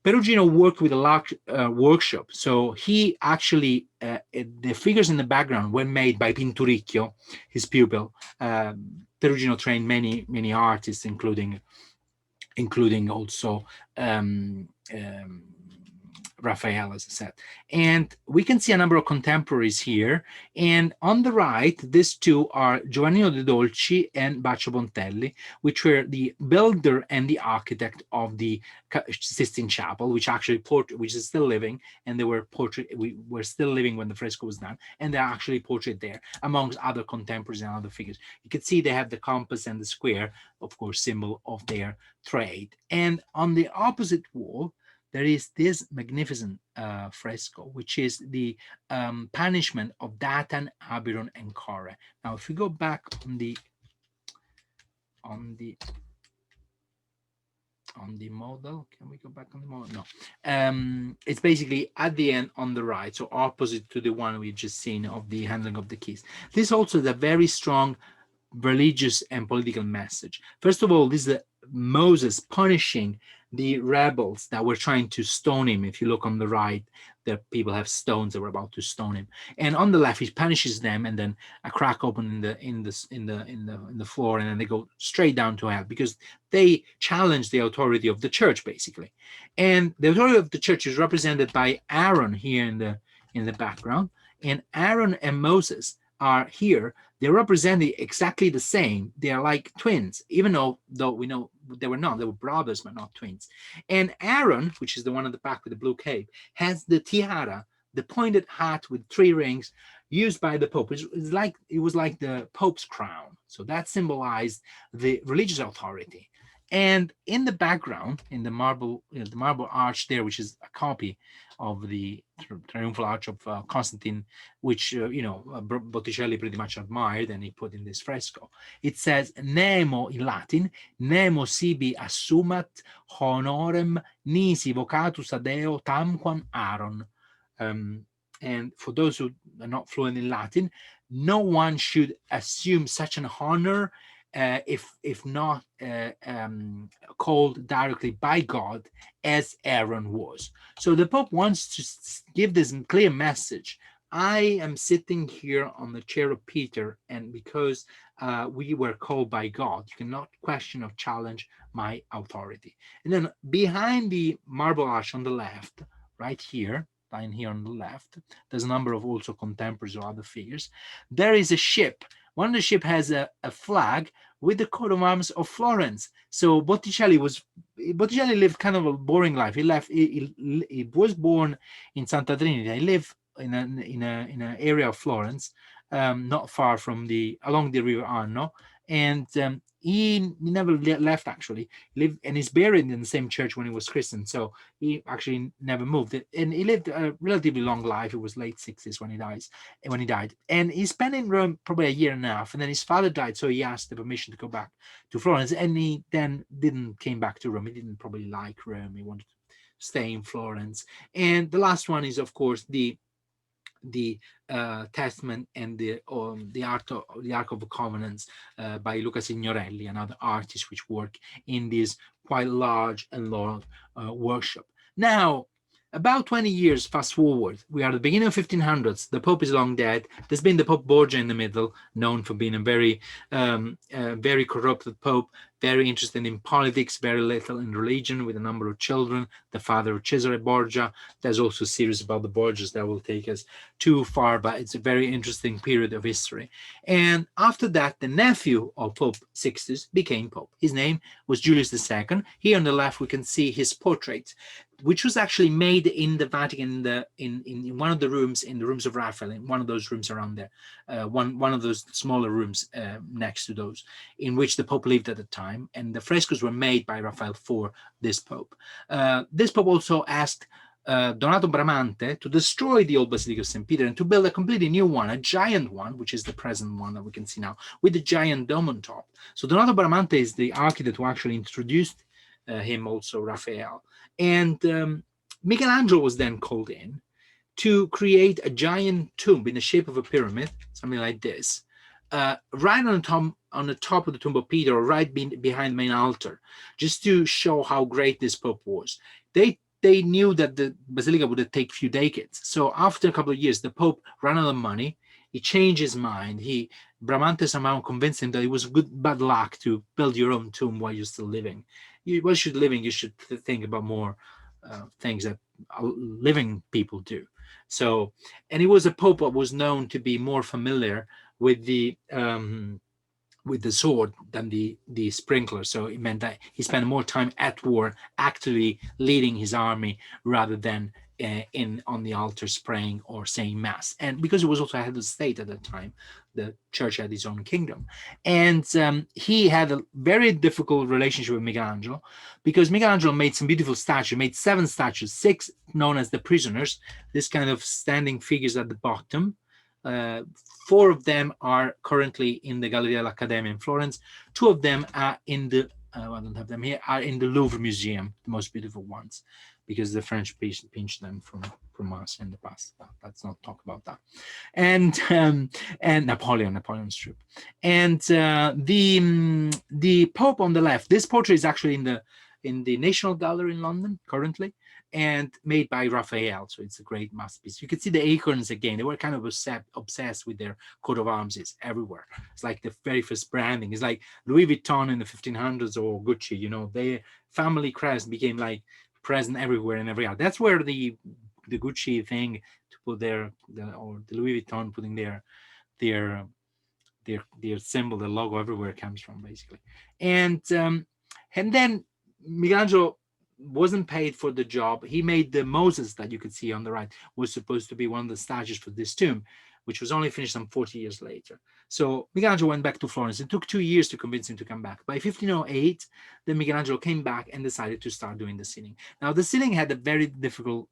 Perugino worked with a large workshop. So he actually, the figures in the background were made by Pinturicchio, his pupil. Perugino trained many artists, including also Raphael, as I said. And we can see a number of contemporaries here. And on the right, these two are Giovannino de' Dolci and Baccio Pontelli, which were the builder and the architect of the Sistine Chapel, which is still living, and they were we were still living when the fresco was done, and they're actually portrayed there, amongst other contemporaries and other figures. You can see they have the compass and the square, of course, symbol of their trade. And on the opposite wall, there is this magnificent fresco, which is the punishment of Datan, Abiron, and Korah. Now, if we go back on the model, can we go back on the model? No. It's basically at the end on the right, so opposite to the one we've just seen of the handling of the keys. This also is a very strong religious and political message. First of all, this is Moses punishing the rebels that were trying to stone him. If you look on the right, the people have stones that were about to stone him, and on the left he punishes them, and then a crack open in the floor, and then they go straight down to hell because they challenge the authority of the church, basically. And the authority of the church is represented by Aaron here in the background, and Aaron and Moses are here. They're representing exactly the same. They are like twins, even though we know they were not. They were brothers, but not twins. And Aaron, which is the one at the back with the blue cape, has the tiara, the pointed hat with 3 rings, used by the Pope. It was like the Pope's crown. So that symbolized the religious authority. And in the background, in the marble, the marble arch there, which is a copy of the triumphal arch of Constantine, which Botticelli pretty much admired, and he put in this fresco. It says "Nemo" in Latin, "Nemo sibi assumat honorem nisi vocatus adeo tamquam Aaron." Um, and for those who are not fluent in Latin, no one should assume such an honor if not called directly by God as Aaron was. So the Pope wants to give this clear message. I am sitting here on the chair of Peter, and because we were called by God, you cannot question or challenge my authority. And then behind the marble arch on the left, right here, line here on the left, there's a number of also contemporaries or other figures. There is a ship. One of the ship has a flag with the coat of arms of Florence. So Botticelli lived kind of a boring life. He was born in Santa Trinita. He lived in an area of Florence, not far from along the river Arno, and he never left actually. He lived and he's buried in the same church when he was christened. So he actually never moved. And he lived a relatively long life. It was late 60s when he died. And he spent in Rome probably a year and a half. And then his father died, so he asked the permission to go back to Florence. And he then came back to Rome. He didn't probably like Rome. He wanted to stay in Florence. And the last one is, of course, the Testament and the Ark of the Covenants by Luca Signorelli, another artist which work in this quite large and long workshop. Now, about 20 years fast forward, we are at the beginning of 1500s. The Pope is long dead. There's been the Pope Borgia in the middle, known for being a very corrupted Pope, very interested in politics, very little in religion, with a number of children, the father of Cesare Borgia. There's also a series about the Borgias that will take us too far, but it's a very interesting period of history. And after that, the nephew of Pope Sixtus became Pope. His name was Julius II. Here on the left, we can see his portrait, which was actually made in the Vatican, in one of the rooms, in the rooms of Raphael, in one of those rooms around there, one of those smaller rooms next to those, in which the Pope lived at the time. And the frescoes were made by Raphael for this Pope. This Pope also asked Donato Bramante to destroy the old Basilica of St. Peter and to build a completely new one, a giant one, which is the present one that we can see now, with a giant dome on top. So Donato Bramante is the architect who actually introduced him, also Raphael. And Michelangelo was then called in to create a giant tomb in the shape of a pyramid, something like this, right on the top of the tomb of Peter, or right behind the main altar, just to show how great this Pope was. They knew that the Basilica would take a few decades. So after a couple of years, the Pope ran out of money. He changed his mind. Bramante somehow convinced him that it was bad luck to build your own tomb while you're still living. While you're living, you should think about more things that living people do. So, and he was a Pope that was known to be more familiar with the sword than the sprinkler. So it meant that he spent more time at war, actually leading his army, rather than on the altar praying or saying mass. And because it was also head of state at that time, the church had its own kingdom. And he had a very difficult relationship with Michelangelo, because Michelangelo made some beautiful statues, made 7 statues, 6 known as the prisoners, this kind of standing figures at the bottom. 4 of them are currently in the Galleria dell'Accademia in Florence. 2 of them are in the I don't have them here, are in the Louvre Museum, the most beautiful ones, because the French pinched them from us in the past. Let's not talk about that. And Napoleon's troop. And the Pope on the left, this portrait is actually in the National Gallery in London currently, and made by Raphael. So it's a great masterpiece. You can see the acorns again. They were kind of obsessed with their coat of arms. It's everywhere. It's like the very first branding. It's like Louis Vuitton in the 1500s or Gucci, their family crest became like present everywhere and every art. That's where the Gucci thing to put or the Louis Vuitton putting their symbol, the logo everywhere comes from, basically. And then Michelangelo wasn't paid for the job. He made the Moses that you could see on the right, was supposed to be one of the statues for this tomb, which was only finished some 40 years later. So Michelangelo went back to Florence. It took 2 years to convince him to come back. By 1508, then Michelangelo came back and decided to start doing the ceiling. Now, the ceiling had a very difficult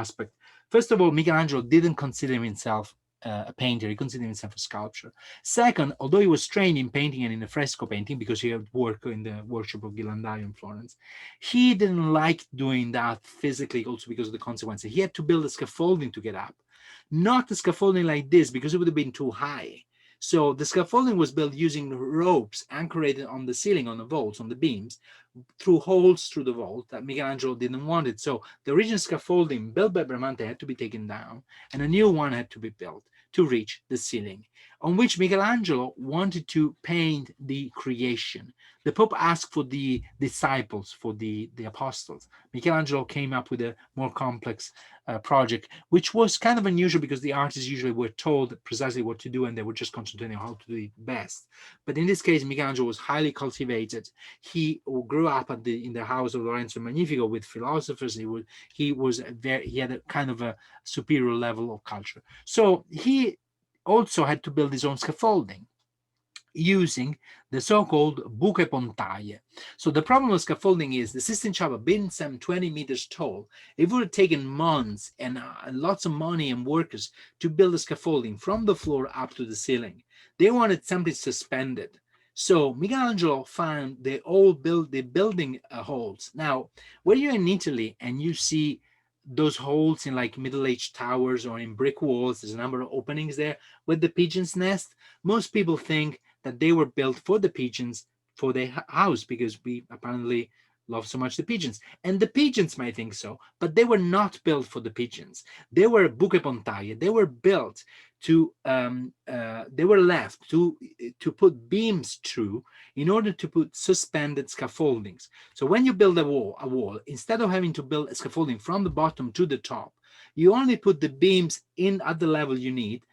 aspect. First of all, Michelangelo didn't consider himself a painter. He considered himself a sculptor. Second, although he was trained in painting and in the fresco painting because he had worked in the workshop of Ghirlandaio in Florence, he didn't like doing that physically, also because of the consequences. He had to build a scaffolding to get up. Not the scaffolding like this, because it would have been too high. So the scaffolding was built using ropes anchored on the ceiling, on the vaults, on the beams, through holes through the vault that Michelangelo didn't want it. So the original scaffolding built by Bramante had to be taken down, and a new one had to be built to reach the ceiling, on which Michelangelo wanted to paint the creation. The Pope asked for the disciples, for the apostles. Michelangelo came up with a more complex project, which was kind of unusual because the artists usually were told precisely what to do and they were just concentrating on how to do it best. But in this case, Michelangelo was highly cultivated. He grew up in the house of Lorenzo Magnifico with philosophers. He had a kind of a superior level of culture. So he also had to build his own scaffolding using the so-called buche pontaie. So the problem with scaffolding is the Sistine Chapel, being some 20 meters tall, it would have taken months and lots of money and workers to build the scaffolding from the floor up to the ceiling. They wanted something suspended. So Michelangelo found the building holes. Now, when you're in Italy and you see those holes in like middle-aged towers or in brick walls, there's a number of openings there with the pigeon's nest. Most people think that they were built for the pigeons, for their house, because we apparently love so much the pigeons. And the pigeons might think so, but they were not built for the pigeons. They were buche pontaie. They were built to, they were left to put beams through in order to put suspended scaffoldings. So when you build a wall, instead of having to build a scaffolding from the bottom to the top, you only put the beams in at the level you need.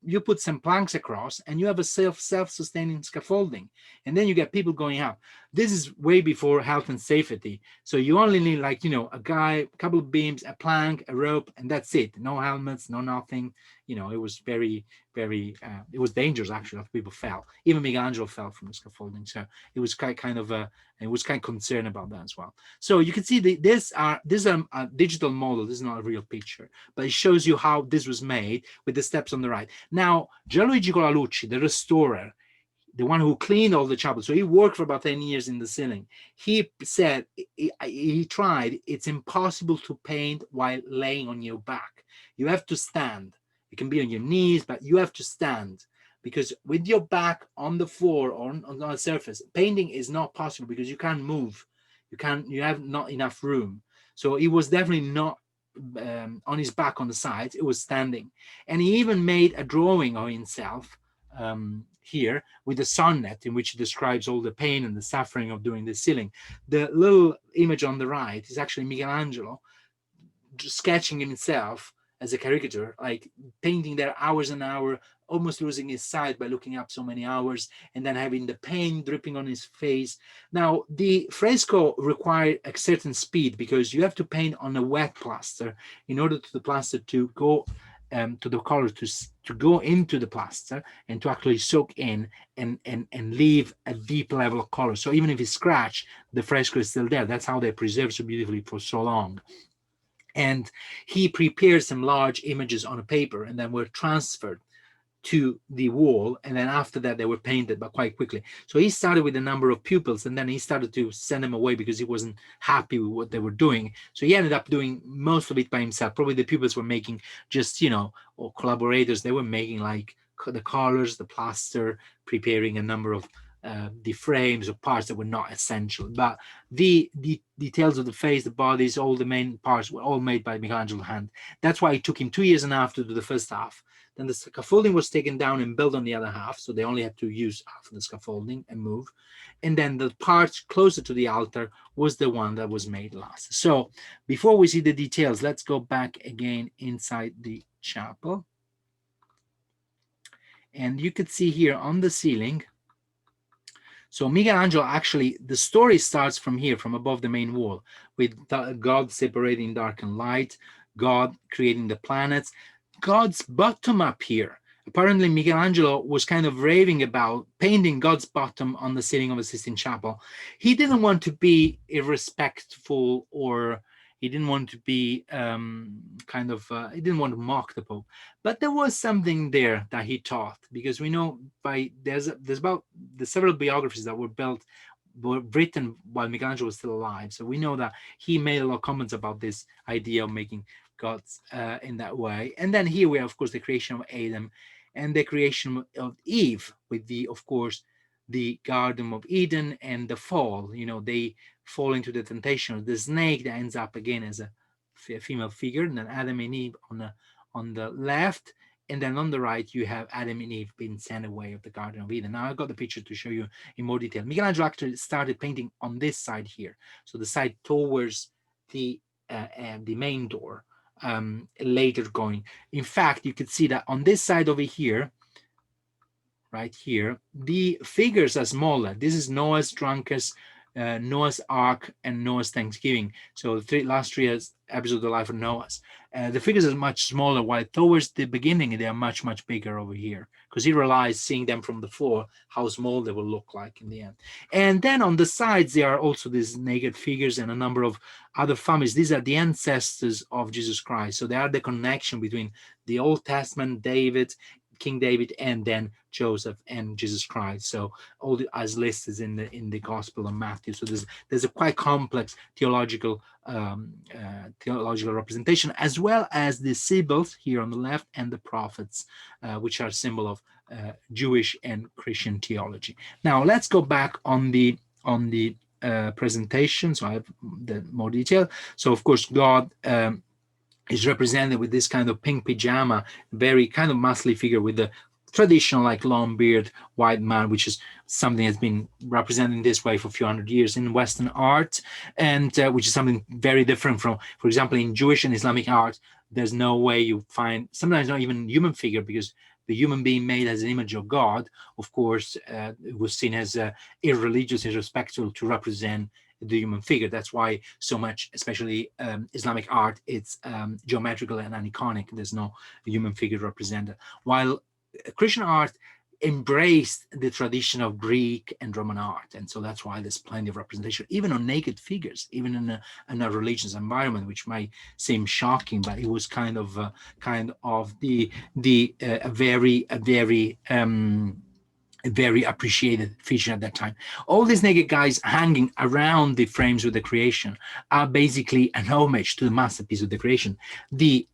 You put some planks across and you have a self-sustaining scaffolding, and then you get people going up. This is way before health and safety. So you only need like, a guy, a couple of beams, a plank, a rope, and that's it. No helmets, no nothing. It was very, very, it was dangerous actually. If people fell. Even Michelangelo fell from the scaffolding. So it was kind of concerned about that as well. So you can see this is a digital model. This is not a real picture, but it shows you how this was made with the steps on the right. Now, Gianluigi Colalucci, the restorer, the one who cleaned all the chapels, so he worked for about 10 years in the ceiling. He said, he tried, it's impossible to paint while laying on your back. You have to stand. You can be on your knees, but you have to stand, because with your back on the floor or on a surface, painting is not possible because you can't move. You have not enough room. So he was definitely not on his back on the sides. It was standing. And he even made a drawing of himself here with a sonnet in which he describes all the pain and the suffering of doing the ceiling. The little image on the right is actually Michelangelo just sketching himself as a caricature, like painting there hours and hours, almost losing his sight by looking up so many hours, and then having the paint dripping on his face. Now, the fresco required a certain speed because you have to paint on a wet plaster in order for the plaster to go to the color to go into the plaster and to actually soak in and leave a deep level of color. So even if it's scratched, the fresco is still there. That's how they preserve so beautifully for so long. And he prepared some large images on a paper and then were transferred to the wall, and then after that they were painted, but quite quickly. So he started with a number of pupils, and then he started to send them away because he wasn't happy with what they were doing. So he ended up doing most of it by himself. Probably the pupils were making just, or collaborators, they were making like the colors, the plaster, preparing a number of the frames or parts that were not essential. But the details of the face, the bodies, all the main parts were all made by Michelangelo's hand. That's why it took him 2 years and a half to do the first half. Then the scaffolding was taken down and built on the other half, so they only had to use half of the scaffolding and move. And then the part closer to the altar was the one that was made last. So before we see the details, let's go back again inside the chapel. And you could see here on the ceiling, so Michelangelo actually, the story starts from here, from above the main wall, with God separating dark and light, God creating the planets. God's bottom up here. Apparently, Michelangelo was kind of raving about painting God's bottom on the ceiling of a Sistine Chapel. He didn't want to be irrespectful, or he didn't want to be he didn't want to mock the Pope. But there was something there that he taught, because we know there's about the several biographies that were written while Michelangelo was still alive. So we know that he made a lot of comments about this idea of making gods in that way. And then here we have, of course, the creation of Adam and the creation of Eve, with of course, the Garden of Eden and the fall. They fall into the temptation of the snake that ends up again as a female figure, and then Adam and Eve on the left, and then on the right you have Adam and Eve being sent away of the Garden of Eden. Now I've got the picture to show you in more detail. Michelangelo actually started painting on this side here, so the side towards the main door. Later going, in fact, you could see that on this side over here, right here, the figures are smaller. This is Noah's Drunkest, Noah's Ark, and Noah's Thanksgiving. So the last three episodes of the life of Noah's. The figures are much smaller, while towards the beginning they are much, much bigger over here, because he realized, seeing them from the floor, how small they will look like in the end. And then on the sides there are also these naked figures and a number of other families. These are the ancestors of Jesus Christ. So they are the connection between the Old Testament, King David, and then Joseph and Jesus Christ. So all as listed in the Gospel of Matthew. So there's a quite complex theological representation, as well as the Sibyls here on the left and the prophets, which are a symbol of Jewish and Christian theology. Now let's go back on the presentation. So I have the more detail. So of course God is represented with this kind of pink pajama, very kind of muscly figure with the traditional like long beard white man, which is something that's been represented in this way for a few hundred years in Western art, and which is something very different from, for example, in Jewish and Islamic art. There's no way you find, sometimes not even human figure, because the human being made as an image of God, of course, it was seen as irreligious, irrespectful to represent the human figure. That's why so much, especially Islamic art, it's geometrical and aniconic. There's no human figure represented. While Christian art embraced the tradition of Greek and Roman art, and so that's why there's plenty of representation, even on naked figures, even in a religious environment, which might seem shocking, but it was kind of a very appreciated feature at that time. All these naked guys hanging around the frames with the creation are basically an homage to the masterpiece of the creation, the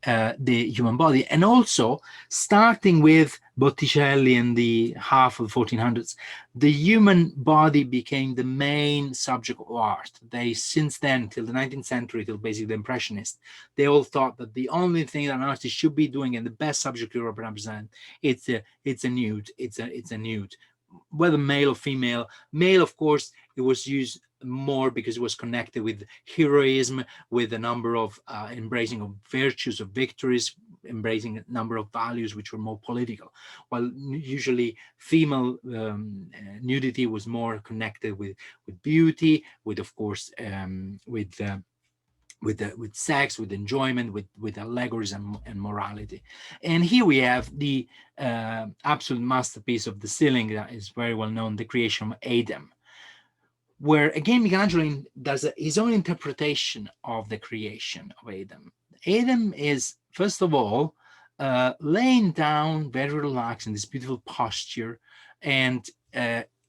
human body. And also, starting with Botticelli in the half of the 1400s, the human body became the main subject of art. Since then, till the 19th century, till basically the Impressionists, they all thought that the only thing that an artist should be doing, and the best subject to represent, it's a nude. It's a nude, whether male or female. Male, of course, it was used more because it was connected with heroism, with a number of embracing of virtues, of victories, embracing a number of values which were more political, while usually female nudity was more connected with beauty, with, of course, with sex, with enjoyment, with allegories and morality. And here we have the absolute masterpiece of the ceiling that is very well known, the creation of Adam, where again Michelangelo does his own interpretation of the creation of Adam. Adam is, first of all, laying down very relaxed in this beautiful posture, and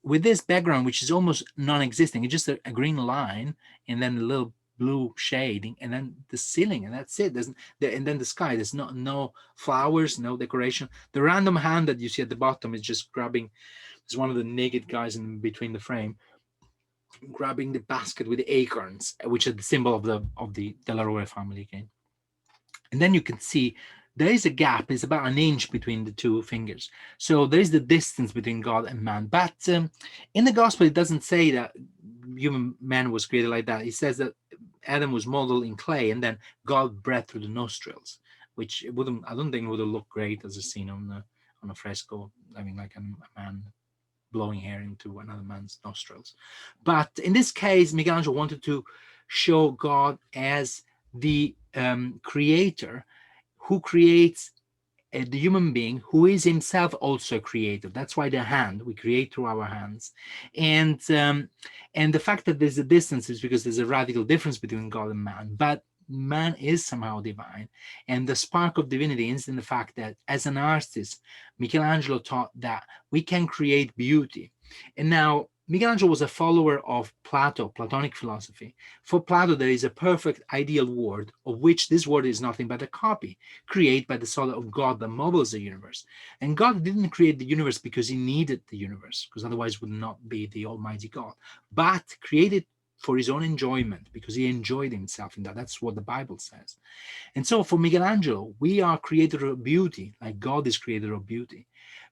with this background which is almost non-existing. It's just a green line and then a little blue shading, and then the ceiling, and that's it. And then the sky. There's no flowers, no decoration. The random hand that you see at the bottom is just grabbing. It's one of the naked guys in between the frame, grabbing the basket with the acorns, which is the symbol of the Della Roya family again. And then you can see there is a gap. It's about an inch between the two fingers. So there is the distance between God and man. But in the gospel, it doesn't say that human man was created like that. It says that Adam was modeled in clay, and then God breathed through the nostrils, which I don't think it would have looked great as a scene on a fresco. I mean, like a man blowing air into another man's nostrils. But in this case, Michelangelo wanted to show God as the creator who creates the human being who is himself also creative. That's why the hand, we create through our hands. And the fact that there's a distance is because there's a radical difference between God and man, but man is somehow divine. And the spark of divinity is in the fact that as an artist, Michelangelo taught that we can create beauty. And now Michelangelo was a follower of Plato, Platonic philosophy. For Plato, there is a perfect ideal world, of which this world is nothing but a copy, created by the soul of God that models the universe. And God didn't create the universe because he needed the universe, because otherwise it would not be the Almighty God, but created for his own enjoyment, because he enjoyed himself in that. That's what the Bible says. And so for Michelangelo, we are creator of beauty, like God is creator of beauty,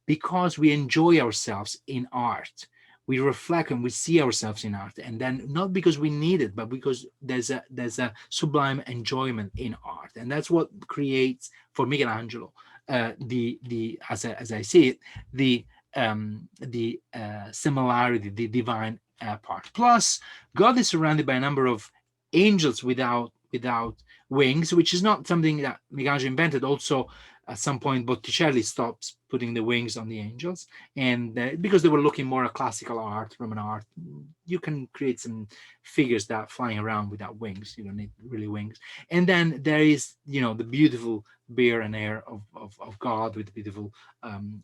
because we enjoy ourselves in art. We reflect and we see ourselves in art, and then not because we need it, but because there's a sublime enjoyment in art, and that's what creates for Michelangelo the as I see it, the similarity, the divine part. Plus, God is surrounded by a number of angels without wings, which is not something that Michelangelo invented. Also, at some point, Botticelli stops putting the wings on the angels, and because they were looking more at classical art, Roman art, you can create some figures that are flying around without wings. You don't need really wings. And then there is, the beautiful beard and hair of God with the beautiful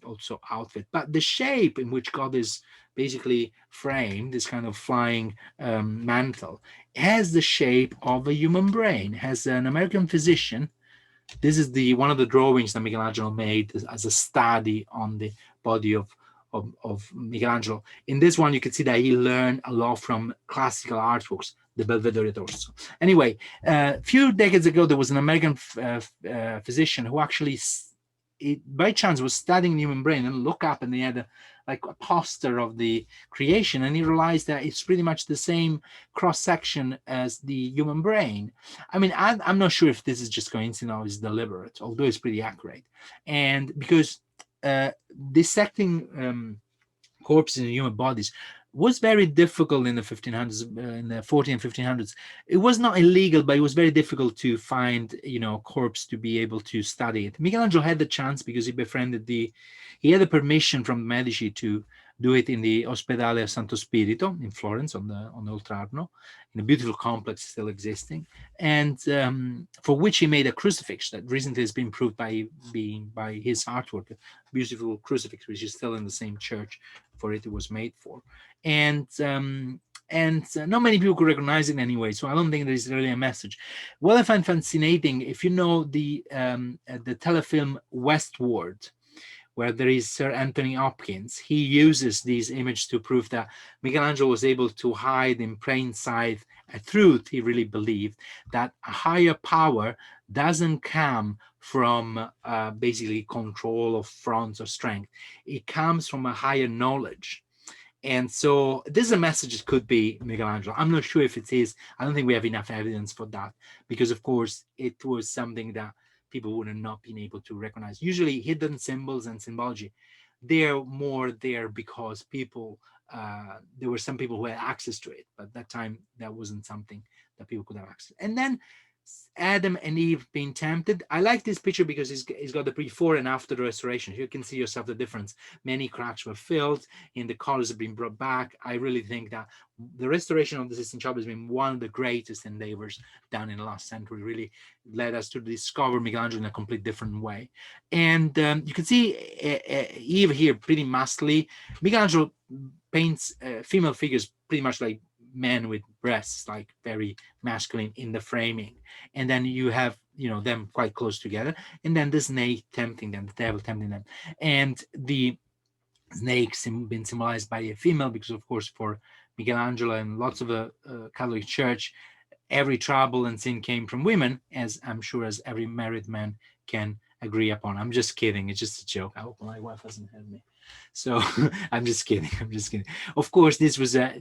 also outfit. But the shape in which God is basically framed, this kind of flying mantle, has the shape of a human brain. Has an American physician. This is one of the drawings that Michelangelo made as a study on the body of Michelangelo. In this one, you can see that he learned a lot from classical artworks, the Belvedere Torso. Anyway, a few decades ago, there was an American physician who actually, by chance, was studying the human brain and looked up, and he had a poster of the creation, and he realized that it's pretty much the same cross section as the human brain. I mean, I'm not sure if this is just coincidence or is deliberate, although it's pretty accurate. And because dissecting corpses in human bodies was very difficult in the 1500s, in the 14 and 1500s. It was not illegal, but it was very difficult to find, corpse to be able to study it. Michelangelo had the chance because he had the permission from Medici to do it in the Ospedale Santo Spirito in Florence on the Oltrarno, in a beautiful complex still existing, and for which he made a crucifix that recently has been proved by his artwork, a beautiful crucifix which is still in the same church for it was made for, and not many people could recognize it anyway. So I don't think there is really a message. What I find fascinating, if you know the telefilm Westward, where there is Sir Anthony Hopkins, he uses these images to prove that Michelangelo was able to hide in plain sight a truth he really believed, that a higher power doesn't come from basically control of fronts or strength. It comes from a higher knowledge. And so this is a message that could be Michelangelo. I'm not sure if it is. I don't think we have enough evidence for that, because of course it was something that people would have not been able to recognize. Usually hidden symbols and symbology, they're more there because people, there were some people who had access to it, but at that time that wasn't something that people could have access. And then Adam and Eve being tempted. I like this picture because he's got the before and after the restoration. You can see yourself the difference. Many cracks were filled and the colors have been brought back. I really think that the restoration of the Sistine Chapel has been one of the greatest endeavors done in the last century. Really led us to discover Michelangelo in a completely different way. And you can see Eve here pretty maskily. Michelangelo paints female figures pretty much like men with breasts, like very masculine in the framing, and then you have them quite close together, and then the snake tempting them, the devil tempting them, and the snakes been symbolized by a female, because of course for Michelangelo and lots of the Catholic Church, every trouble and sin came from women, as I'm sure as every married man can agree upon. I'm just kidding, it's just a joke. I hope my wife hasn't heard me. So I'm just kidding. Of course, this was a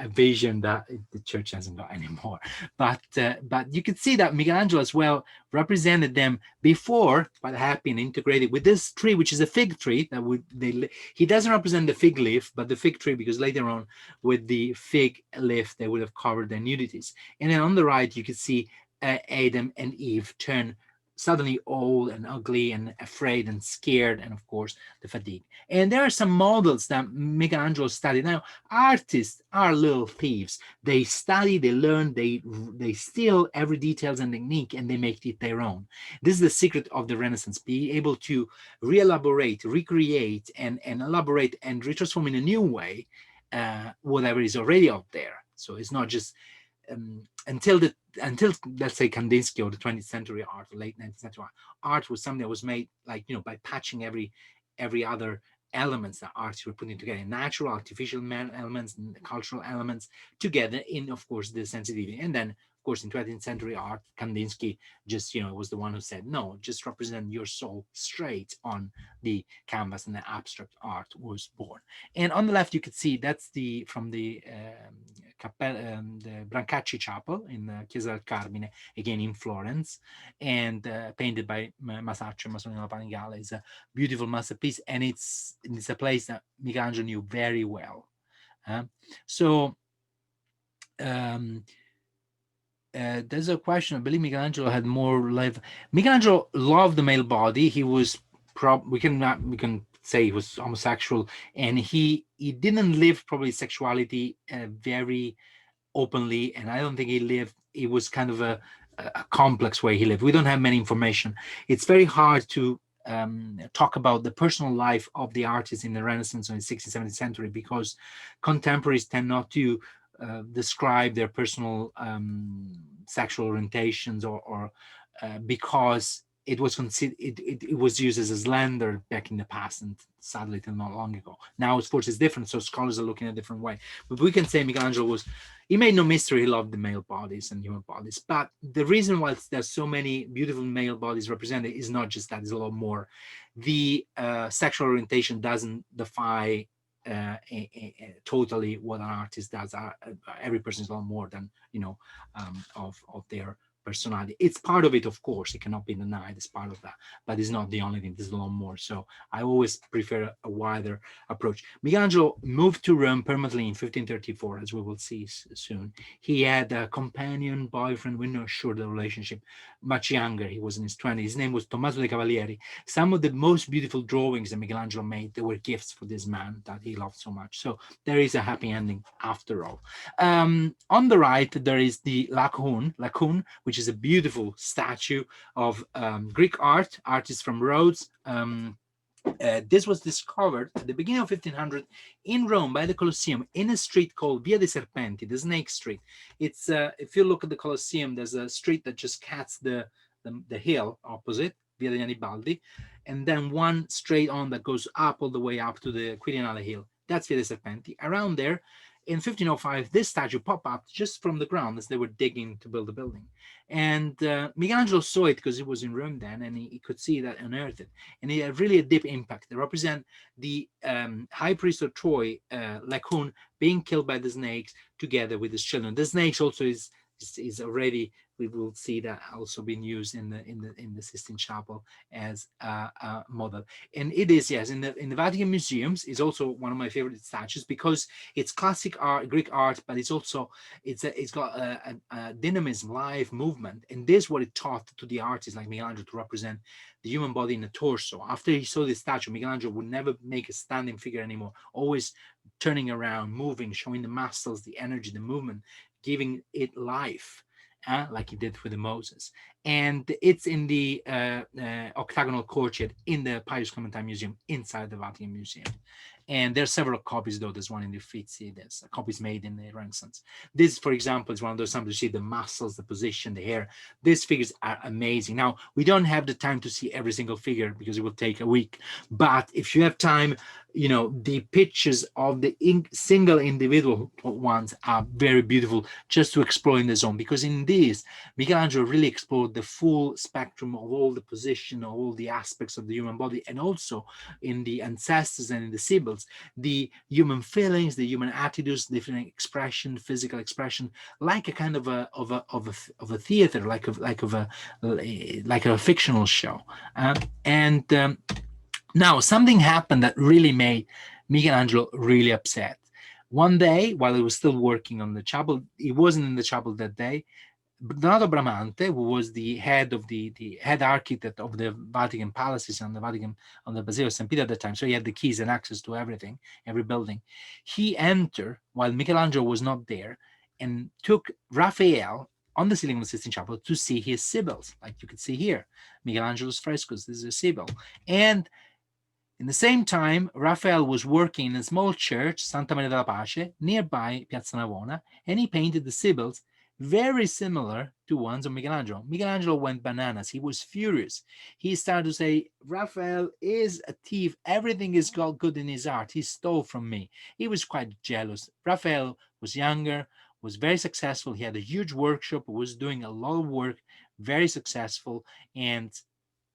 vision that the church hasn't got anymore. But you could see that Michelangelo as well represented them before, but happy and integrated with this tree, which is a fig tree. He doesn't represent the fig leaf, but the fig tree, because later on with the fig leaf they would have covered their nudities. And then on the right you could see Adam and Eve turn suddenly old and ugly and afraid and scared, and of course the fatigue. And there are some models that Michelangelo studied. Now, artists are little thieves. They study, they learn, they steal every details and technique, and they make it their own. This is the secret of the Renaissance: be able to re-elaborate, recreate, and elaborate and retransform in a new way whatever is already out there. So it's not just until let's say Kandinsky or the 20th century art, or late 19th century art was something that was made like, by patching every other elements that artists were putting together, natural, artificial elements, and cultural elements together in, of course, the sensitivity. And then, of course, in 20th century art, Kandinsky just, was the one who said, no, just represent your soul straight on the canvas, and the abstract art was born. And on the left, you could see that's from the the Brancacci Chapel in Chiesa del Carmine, again in Florence, and painted by Masaccio Masonino Panigale. Is a beautiful masterpiece, and it's a place that Michelangelo knew very well. So there's a question. I believe Michelangelo had more life. Michelangelo loved the male body. He was we can say he was homosexual, and he didn't live probably sexuality very openly, and I don't think it was kind of a complex way he lived. We don't have many information. It's very hard to talk about the personal life of the artists in the Renaissance or in the 16th, 17th century, because contemporaries tend not to describe their personal sexual orientations, or because it was considered, it was used as a slander back in the past, and sadly till not long ago. Now, of course, it's different, so scholars are looking at a different way. But we can say Michelangelo he made no mystery, he loved the male bodies and human bodies. But the reason why there's so many beautiful male bodies represented is not just that, there's a lot more. The sexual orientation doesn't define totally what an artist does. Every person is a lot more than, of their personality. It's part of it, of course, it cannot be denied, it's part of that, but it's not the only thing. There's a lot more. So I always prefer a wider approach. Michelangelo moved to Rome permanently in 1534, as we will see soon. He had a companion, boyfriend, we're not sure the relationship, much younger. He was in his 20s. His name was Tommaso de Cavalieri. Some of the most beautiful drawings that Michelangelo made, they were gifts for this man that he loved so much. So there is a happy ending after all. On the right, there is the Laocoon, which is a beautiful statue of Greek artist from Rhodes. This was discovered at the beginning of 1500 in Rome by the Colosseum, in a street called Via dei Serpenti, the Snake Street. It's if you look at the Colosseum, there's a street that just cuts the hill opposite, Via degli Annibaldi, and then one straight on that goes up all the way up to the Quirinale Hill. That's Via dei Serpenti. Around there, in 1505, this statue popped up just from the ground as they were digging to build the building. And Michelangelo saw it because he was in Rome then, and he could see that, unearthed it. And it had really a deep impact. They represent the high priest of Troy, Laocoon, being killed by the snakes together with his children. The snakes also is already, we will see that also being used in the Sistine Chapel as a model. And it is, yes, in the Vatican museums is also one of my favorite statues, because it's classic art, Greek art, but it's also it's got a dynamism, life, movement, and this is what it taught to the artists like Michelangelo to represent the human body in a torso. After he saw this statue, Michelangelo would never make a standing figure anymore, always turning around, moving, showing the muscles, the energy, the movement, giving it life, like he did with the Moses. And it's in the octagonal courtyard in the Pius Clementine Museum inside the Vatican Museum. And there are several copies, though. There's one in the Uffizi, there's copies made in the Renaissance. This, for example, is one of those samples. You see the muscles, the position, the hair. These figures are amazing. Now, we don't have the time to see every single figure because it will take a week. But if you have time, the pictures of the single individual ones are very beautiful, just to explore in the zone. Because in this, Michelangelo really explored the full spectrum of all the position, of all the aspects of the human body, and also in the ancestors and in the Sibyls, the human feelings, the human attitudes, different expression, physical expression, like a kind of a theater, like a fictional show. Now, something happened that really made Michelangelo really upset. One day, while he was still working on the chapel, he wasn't in the chapel that day, Donato Bramante, who was the head of the head architect of the Vatican palaces and the Vatican on the Basilica of St. Peter at the time, so he had the keys and access to everything, every building. He entered while Michelangelo was not there, and took Raphael on the ceiling of the Sistine Chapel to see his Sibyls, like you could see here, Michelangelo's frescoes. This is a Sibyl, and in the same time, Raphael was working in a small church, Santa Maria della Pace, nearby Piazza Navona, and he painted the Sibyls very similar to ones of Michelangelo. Michelangelo went bananas. He was furious. He started to say, Raphael is a thief. Everything is good in his art. He stole from me. He was quite jealous. Raphael was younger, was very successful. He had a huge workshop, was doing a lot of work, very successful, and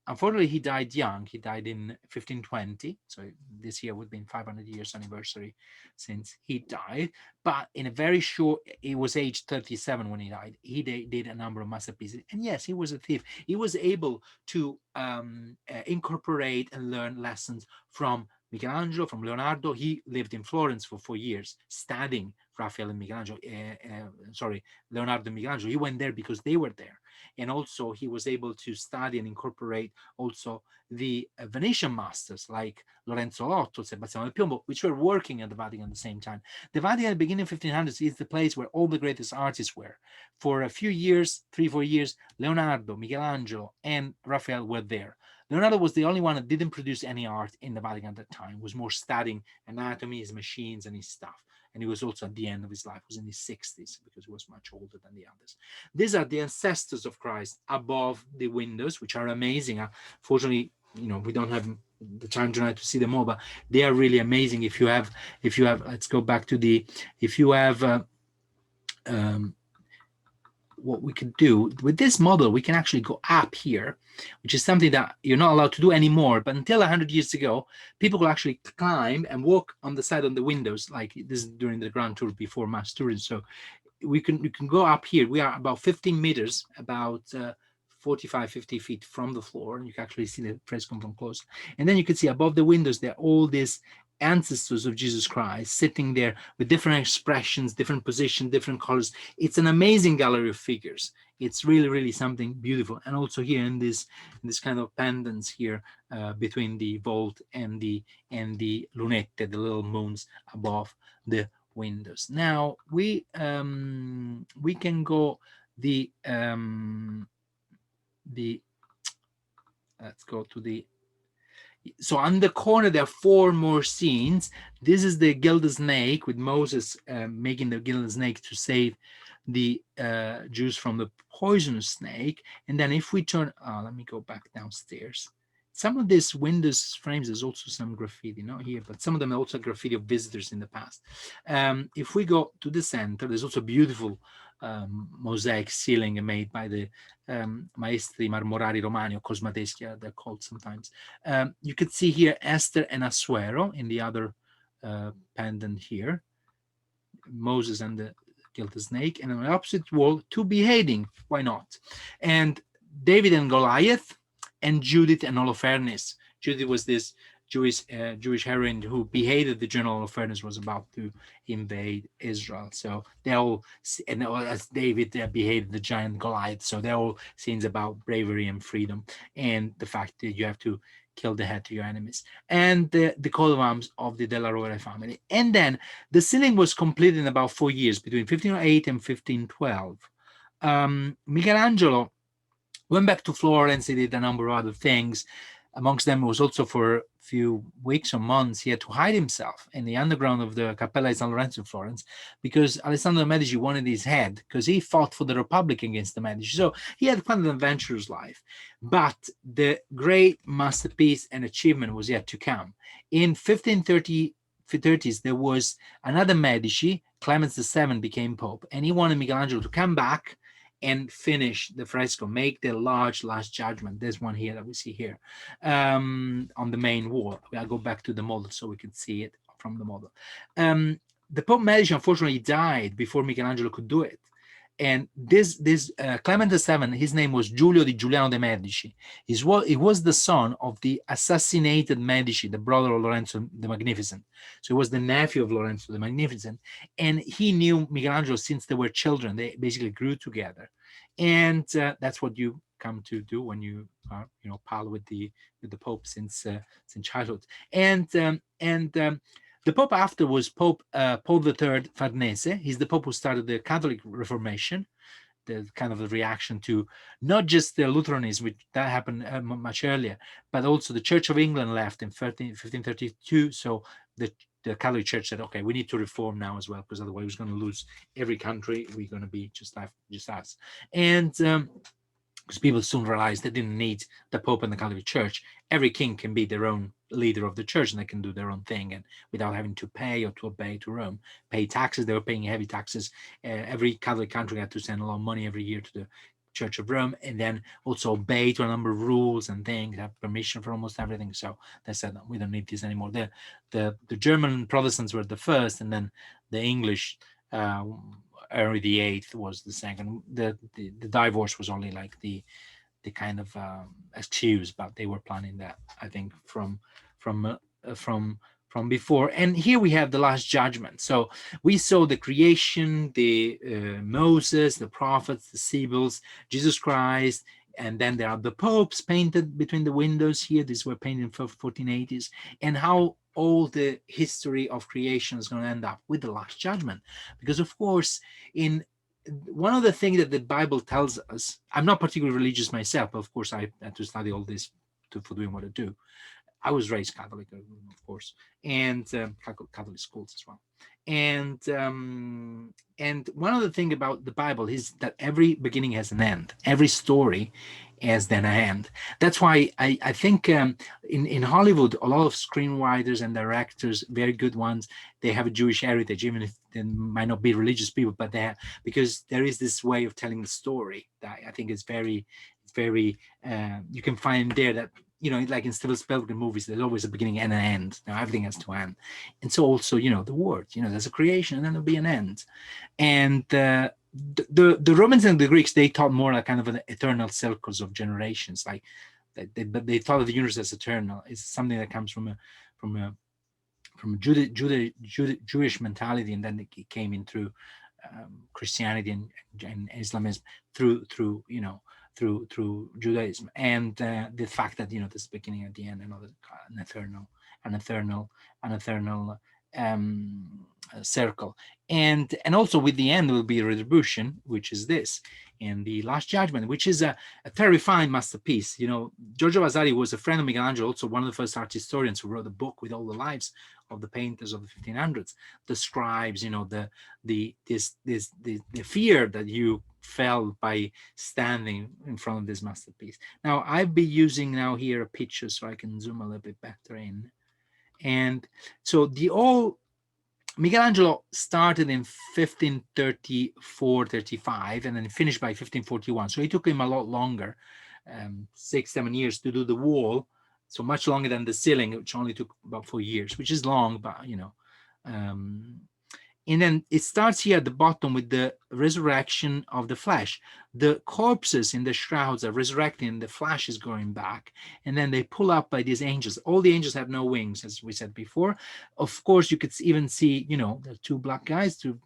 unfortunately, he died young. He died in 1520. So this year would be 500 years anniversary since he died. But in a very short, he was aged 37 when he died. He did a number of masterpieces. And yes, he was a thief. He was able to incorporate and learn lessons from Michelangelo, from Leonardo. He lived in Florence for 4 years, studying Raphael and Michelangelo. Leonardo and Michelangelo. He went there because they were there. And also he was able to study and incorporate also the Venetian masters like Lorenzo Lotto, Sebastiano del Piombo, which were working at the Vatican at the same time. The Vatican at the beginning of 1500s is the place where all the greatest artists were. For a few years, 3-4 years, Leonardo, Michelangelo, and Raphael were there. Leonardo was the only one that didn't produce any art in the Vatican at that time, was more studying anatomy, his machines, and his stuff. And he was also at the end of his life, was in his 60s, because he was much older than the others. These are the ancestors of Christ above the windows, which are amazing. Fortunately, we don't have the time tonight to see them all, but they are really amazing. If you have, let's go back to if you have, what we could do with this model, we can actually go up here, which is something that you're not allowed to do anymore. But until 100 years ago, people could actually climb and walk on the side of the windows, like this is during the Grand Tour before mass tourism. So you can go up here. We are about 15 meters, about 45, 50 feet from the floor, and you can actually see the fresco from close. And then you can see above the windows, there are all these ancestors of Jesus Christ sitting there with different expressions, different positions, different colors. It's an amazing gallery of figures. It's really, really something beautiful. And also here in this kind of pendants here between the vault and the lunette, the little moons above the windows. Now we can go let's go to the. So on the corner, there are 4 more scenes. This is the gilded snake with Moses making the gilded snake to save the Jews from the poisonous snake. And then if we turn, let me go back downstairs. Some of these windows frames, there's also some graffiti, not here, but some of them are also graffiti of visitors in the past. If we go to the center, there's also beautiful mosaic ceiling made by the maestri marmorari romani, or cosmateschi, they're called sometimes. You could see here Esther and Assuero in the other pendant here, Moses and the gilded snake, and on the opposite wall, 2 beheading, why not? And David and Goliath, and Judith and Holofernes. Judith was this Jewish heroine who beheaded the general Holofernes, was about to invade Israel. So they all, and as David beheaded the giant Goliath. So they're all scenes about bravery and freedom, and the fact that you have to kill the head to your enemies, and the coat of arms of the Della Rovere family. And then the ceiling was completed in about 4 years, between 1508 and 1512. Michelangelo went back to Florence. He did a number of other things. Amongst them was also for a few weeks or months, he had to hide himself in the underground of the Cappella di San Lorenzo in Florence, because Alessandro de' Medici wanted his head, because he fought for the Republic against the Medici. So he had quite an adventurous life. But the great masterpiece and achievement was yet to come. In 1530s, there was another Medici, Clemens VII, became Pope, and he wanted Michelangelo to come back and finish the fresco, make the large Last Judgment. There's one here that we see here on the main wall. I'll go back to the model so we can see it from the model. The Pope Medici unfortunately died before Michelangelo could do it. And this Clement VII, his name was Giulio di Giuliano de' Medici. He was the son of the assassinated Medici, the brother of Lorenzo the Magnificent. So he was the nephew of Lorenzo the Magnificent, and he knew Michelangelo since they were children. They basically grew together, and that's what you come to do when you are, pal with the Pope since childhood. And the Pope after was Pope Paul III Farnese. He's the Pope who started the Catholic Reformation, the kind of a reaction to not just the Lutheranism, which that happened much earlier, but also the Church of England left in 1532. So the Catholic Church said, okay, we need to reform now as well, because otherwise we're going to lose every country. We're going to be just us. And because people soon realized they didn't need the Pope and the Catholic Church. Every king can be their own leader of the church, and they can do their own thing, and without having to pay or to obey to Rome. Pay taxes. They were paying heavy taxes. Every Catholic country had to send a lot of money every year to the Church of Rome, and then also obey to a number of rules and things, have permission for almost everything. So they said, no, we don't need this anymore. The German Protestants were the first, and then the English, Henry VIII was the second. The divorce was only like the kind of excuse, but they were planning that, I think, from before. And here we have the Last Judgment. So we saw the creation, the Moses, the prophets, the Sibyls, Jesus Christ, and then there are the popes painted between the windows here. These were painted in 1480s, and how all the history of creation is going to end up with the Last Judgment. Because of course, in one of the things that the Bible tells us, I'm not particularly religious myself, but of course I had to study all this for doing what I do. I was raised Catholic, of course, and Catholic schools as well. And one of the things about the Bible is that every beginning has an end. Every story has then an end. That's why I think in Hollywood, a lot of screenwriters and directors, very good ones, they have a Jewish heritage, even if they might not be religious people, but they have, because there is this way of telling the story that I think is very, you can find there that, like in Steven Spielberg movies, there's always a beginning and an end. Now everything has to end. And so also, the word, there's a creation and then there'll be an end. And the Romans and the Greeks, they thought more like kind of an eternal circles of generations. Like they thought of the universe as eternal. It's something that comes from a Jewish mentality, and then it came in through Christianity and Islamism through Judaism, and the fact that this beginning at the end, an eternal circle, and also with the end will be retribution, which is this, and the Last Judgment, which is a terrifying masterpiece. Giorgio Vasari was a friend of Michelangelo, also one of the first art historians who wrote a book with all the lives of the painters of the 1500s, describes the fear that you felt by standing in front of this masterpiece. Now I've been using here a picture so I can zoom a little bit better in. And so Michelangelo started in 1534-35 and then finished by 1541. So it took him a lot longer, 6-7 years to do the wall. So much longer than the ceiling, which only took about 4 years, which is long, but and then it starts here at the bottom with the resurrection of the flesh. The corpses in the shrouds are resurrecting, and the flesh is going back. And then they pull up by these angels. All the angels have no wings, as we said before. Of course, you could even see, the two black guys, two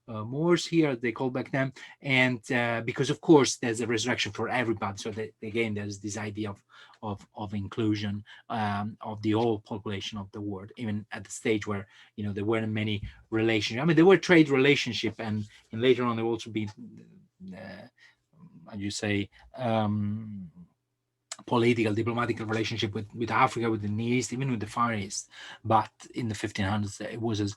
Moors here, they call back them. And because, of course, there's a resurrection for everybody. So again, there's this idea of inclusion of the whole population of the world, even at the stage where there weren't many relationships. I mean, there were trade relationship, and later on there will also be political, diplomatic relationship with Africa, with the Near East, even with the Far East. But in the 1500s, it was a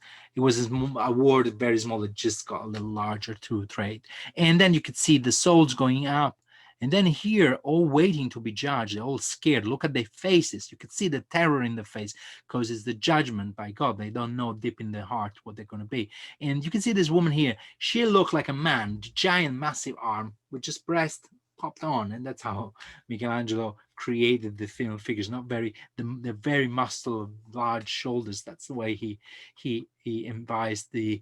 war very small that just got a little larger through trade. And then you could see the souls going up. And then here, all waiting to be judged, they're all scared. Look at their faces. You could see the terror in the face because it's the judgment by God. They don't know deep in their heart what they're going to be. And you can see this woman here. She looked like a man, giant, massive arm with just breast, popped on, and that's how Michelangelo created the figures. Not very the very muscle, large shoulders. That's the way he envisaged the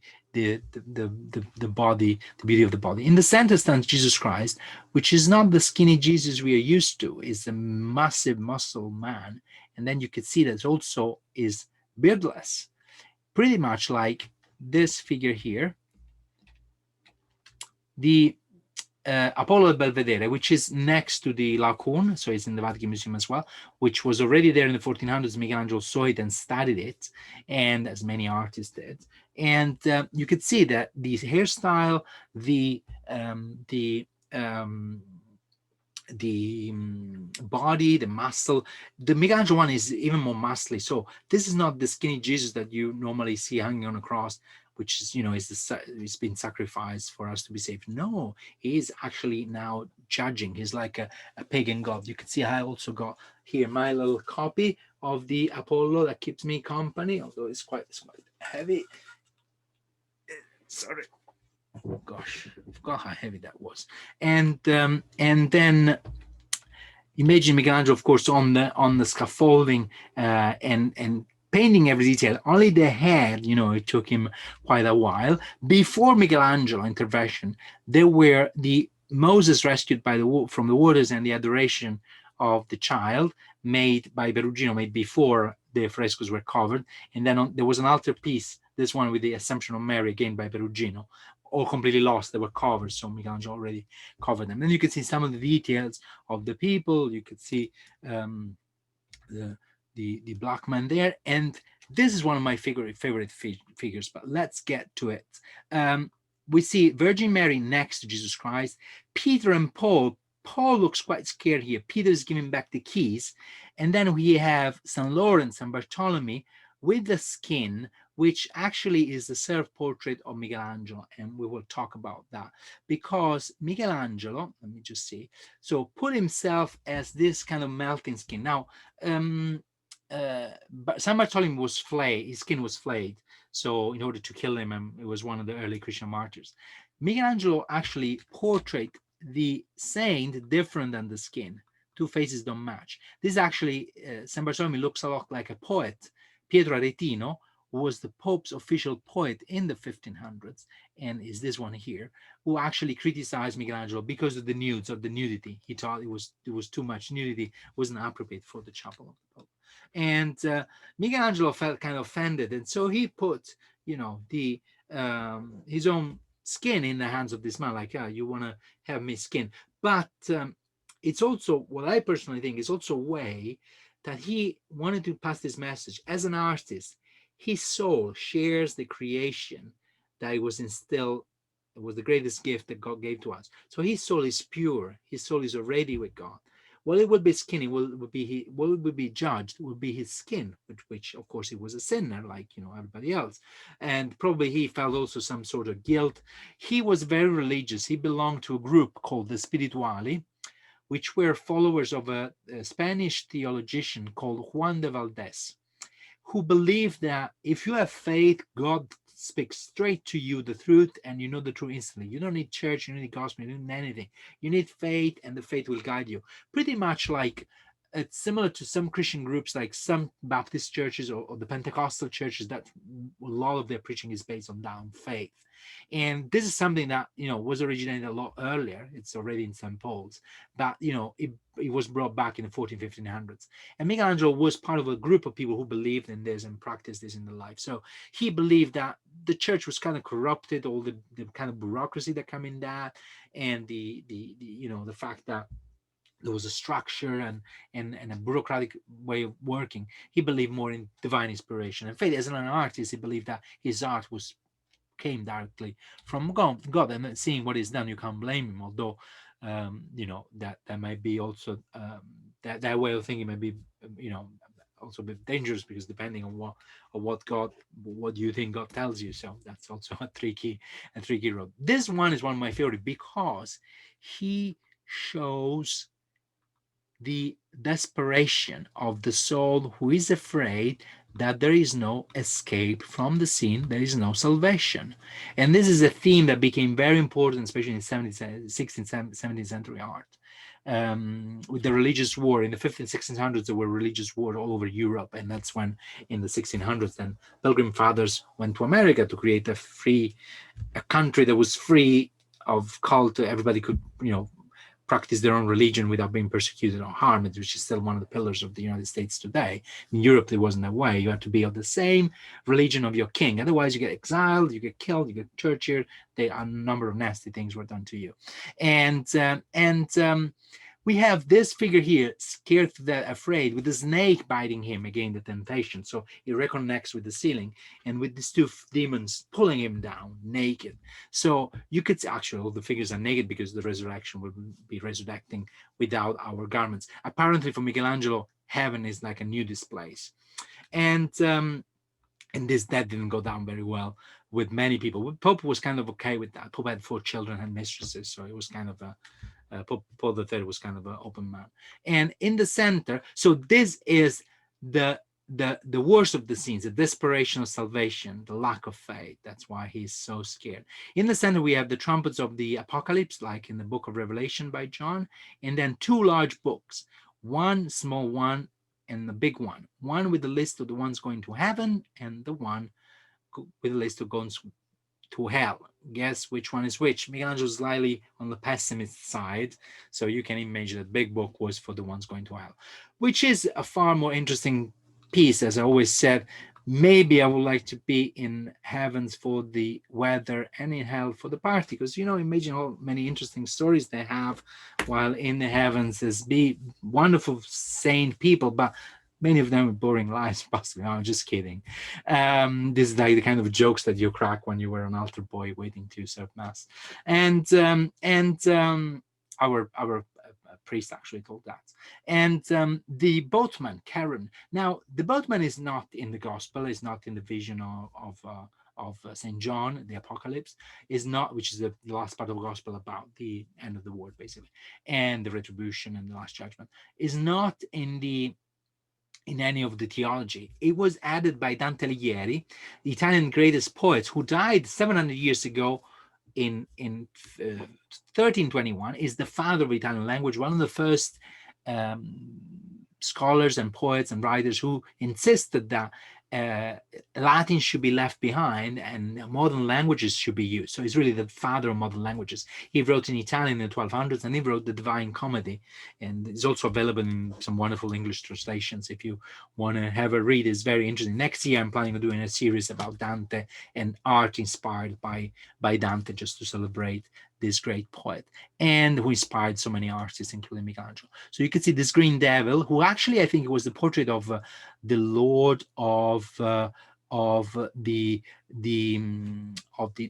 body, the beauty of the body. In the center stands Jesus Christ, which is not the skinny Jesus we are used to. Is a massive muscle man, and then you can see that also is beardless, pretty much like this figure here, the Apollo at Belvedere, which is next to the Laocoon, so it's in the Vatican Museum as well, which was already there in the 1400s. Michelangelo saw it and studied it, and as many artists did. And you could see that the hairstyle, the body, the muscle, the Michelangelo one is even more muscly. So this is not the skinny Jesus that you normally see hanging on a cross, which is, it's been sacrificed for us to be saved. No, he is actually now judging. He's like a pagan god. You can see I also got here my little copy of the Apollo that keeps me company, although it's quite heavy. Sorry. Oh gosh, I forgot how heavy that was. And then imagine Michelangelo, of course, on the scaffolding and painting every detail. Only the head, it took him quite a while. Before Michelangelo intervention, there were the Moses rescued from the waters and the adoration of the child made by Perugino, made before the frescoes were covered. And then there was an altarpiece, this one with the Assumption of Mary, again by Perugino, all completely lost. They were covered, so Michelangelo already covered them. Then you can see some of the details of the people. You could see the black man there, and this is one of my favorite figures. But let's get to it. We see Virgin Mary next to Jesus Christ, Peter and Paul. Paul looks quite scared here. Peter is giving back the keys, and then we have St. Lawrence and Bartholomew with the skin, which actually is the self-portrait of Michelangelo, and we will talk about that, because Michelangelo, let me just see, so put himself as this kind of melting skin. Now, but San Bartholomew was flayed, his skin was flayed, so in order to kill him, it was one of the early Christian martyrs. Michelangelo actually portrayed the saint different than the skin. Two faces don't match. This actually, San Bartholomew looks a lot like a poet. Pietro Aretino was the Pope's official poet in the 1500s, and is this one here, who actually criticized Michelangelo because of the nudes, of the nudity. He thought it was too much nudity, wasn't appropriate for the chapel of the Pope. And Michelangelo felt kind of offended, and so he put, his own skin in the hands of this man, like, you want to have me skin. But it's also, what I personally think is also a way that he wanted to pass this message. As an artist, his soul shares the creation that it was instilled. It was the greatest gift that God gave to us. So his soul is pure. His soul is already with God. Well, it would be skinny. What would be judged would be his skin, which of course he was a sinner, like everybody else, and probably he felt also some sort of guilt. He was very religious. He belonged to a group called the Spirituali, which were followers of a Spanish theologian called Juan de Valdez, who believed that if you have faith, God speaks straight to you the truth, and you know the truth instantly. You don't need church, you don't need gospel, you don't need anything. You need faith, and the faith will guide you. Pretty much like, it's similar to some Christian groups, like some Baptist churches or the Pentecostal churches, that a lot of their preaching is based on down faith. And this is something that was originated a lot earlier. It's already in St. Paul's, but it was brought back in the 1500s. And Michelangelo was part of a group of people who believed in this and practiced this in their life. So he believed that the church was kind of corrupted, all the kind of bureaucracy that came in that, and the fact that there was a structure and a bureaucratic way of working. He believed more in divine inspiration and faith. As an artist, he believed that his art came directly from God, and seeing what is done, you can't blame him. Although, that might be also that way of thinking might be, also a bit dangerous, because depending on what you think God tells you. So that's also a tricky road. This one is one of my favorite because he shows the desperation of the soul who is afraid that there is no escape from the sin, there is no salvation. And this is a theme that became very important, especially in 16th, 17th century art. With the religious war in the 15th, 1600s, there were religious wars all over Europe. And that's when, in the 1600s, then Pilgrim Fathers went to America to create a country that was free of cult. Everybody could, practice their own religion without being persecuted or harmed, which is still one of the pillars of the United States today. In Europe, it wasn't that way. You have to be of the same religion of your king. Otherwise, you get exiled, you get killed, you get tortured. A number of nasty things were done to you. And we have this figure here, scared to death, afraid, with the snake biting him, again, the temptation. So he reconnects with the ceiling, and with these two demons pulling him down, naked. So you could see, actually, all the figures are naked because the resurrection will be resurrecting without our garments. Apparently, for Michelangelo, heaven is like a nudist place. And that didn't go down very well with many people. Pope was kind of okay with that. Pope had 4 children and mistresses, so it was kind of Pope Paul III was kind of an open man. And in the center, so this is the worst of the scenes, the desperation of salvation, the lack of faith. That's why he's so scared. In the center, we have the trumpets of the apocalypse, like in the book of Revelation by John, and then 2 large books, one small one and the big one with the list of the ones going to heaven, and the one with the list of going to hell. Guess which one is which? Michelangelo's slightly on the pessimist side, so you can imagine that big book was for the ones going to hell, which is a far more interesting piece. As I always said, maybe I would like to be in heavens for the weather and in hell for the party, because imagine how many interesting stories they have, while in the heavens there's be wonderful saint people, but many of them are boring lives, possibly. No, I'm just kidding. This is like the kind of jokes that you crack when you were an altar boy waiting to serve mass. And our priest actually told that. And the boatman, Charon. Now, the boatman is not in the gospel, is not in the vision of St. John, the apocalypse, is not, which is the last part of the gospel about the end of the world, basically, and the retribution and the last judgment, is not in any of the theology. It was added by Dante Alighieri, the Italian greatest poet, who died 700 years ago in 1321, is the father of Italian language, one of the first scholars and poets and writers who insisted that Latin should be left behind and modern languages should be used. So he's really the father of modern languages. He wrote in Italian in the 1200s, and he wrote the Divine Comedy, and it's also available in some wonderful English translations if you want to have a read. It's very interesting. Next year I'm planning on doing a series about Dante and art inspired by Dante, just to celebrate this great poet, and who inspired so many artists, including Michelangelo. So you can see this green devil, who actually, I think it was the portrait of the Lord of the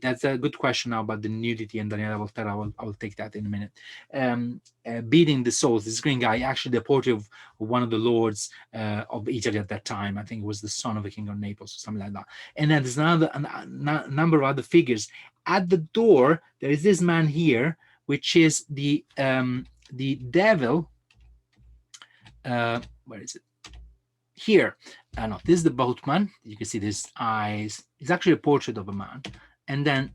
that's a good question now about the nudity and Daniela Volterra. I will take that in a minute. Beating the souls, this green guy, actually the portrait of one of the lords of Italy at that time. I think it was the son of the king of Naples or something like that. And then there's a number of other figures. At the door, there is this man here, which is the devil. Where is it? Here. No, this is the boatman. You can see his eyes. It's actually a portrait of a man. And then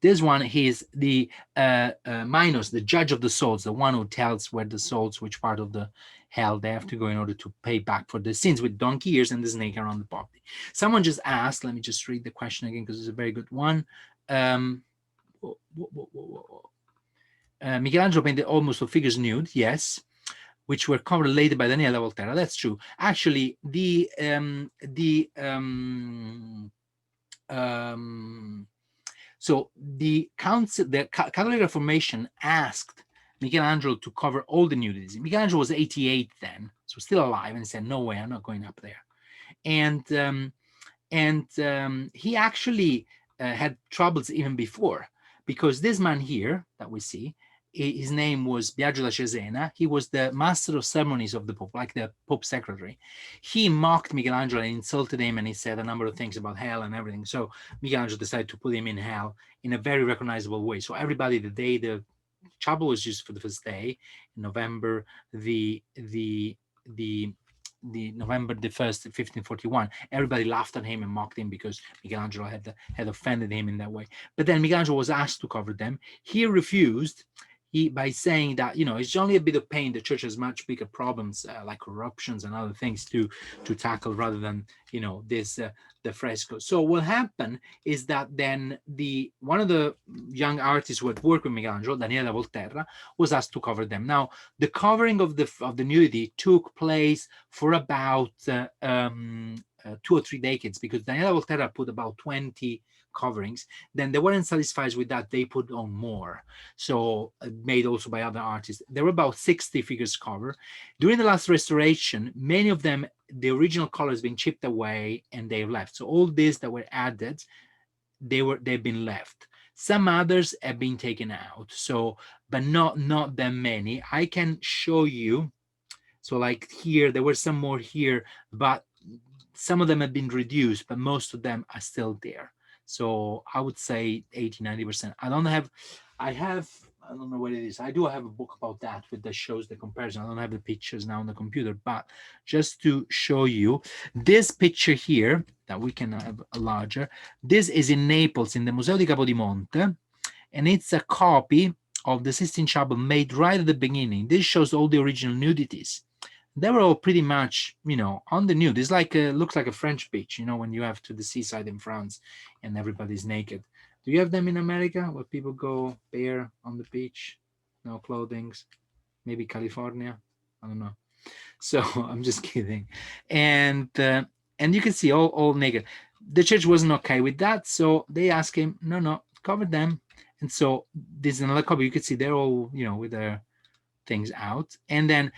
this one, he's the Minos, the judge of the souls, the one who tells where the souls, which part of the hell they have to go in order to pay back for the sins, with donkey ears and the snake around the body. Someone just asked, let me just read the question again because it's a very good one. Michelangelo painted almost all figures nude, yes, which were covered later by Daniela Volterra. That's true. Actually, so the Catholic Reformation asked Michelangelo to cover all the nudity. Michelangelo was 88 then, so still alive, and said, "No way, I'm not going up there." And he actually had troubles even before, because this man here that we see, his name was Biagio da Cesena. He was the master of ceremonies of the Pope, like the Pope's secretary. He mocked Michelangelo and insulted him, and he said a number of things about hell and everything. So Michelangelo decided to put him in hell in a very recognizable way. So everybody, the day the chapel was used for the first day in November, the the November the 1st, 1541, everybody laughed at him and mocked him because Michelangelo had offended him in that way. But then Michelangelo was asked to cover them. He refused. By saying that, it's only a bit of pain. The church has much bigger problems like corruptions and other things to tackle rather than this the fresco. So what happened is that then one of the young artists who had worked with Michelangelo, Daniele Volterra, was asked to cover them. Now the covering of the nudity took place for about 2 or 3 decades, because Daniele Volterra put about 20 coverings. Then they weren't satisfied with that, they put on more, so made also by other artists. There were about 60 figures covered. During the last restoration, many of them, the original color has been chipped away and they've left. So all these that were added, they've been left. Some others have been taken out, so but not that many. I can show you. So like here, there were some more here, but some of them have been reduced, but most of them are still there. So I would say 80-90%. I don't know what it is. I do have a book about that that shows the comparison. I don't have the pictures now on the computer, but just to show you this picture here that we can have a larger. This is in Naples in the Museo di Capodimonte, and it's a copy of the Sistine Chapel made right at the beginning. This shows all the original nudities. They were all pretty much, on the nude. It's like looks like a French beach, when you have to the seaside in France and everybody's naked. Do you have them in America where people go bare on the beach, no clothing? Maybe California, I don't know. So I'm just kidding. And you can see all naked. The church wasn't okay with that, so they asked him, no, cover them. And so this is another copy. You can see they're all, with their things out. And then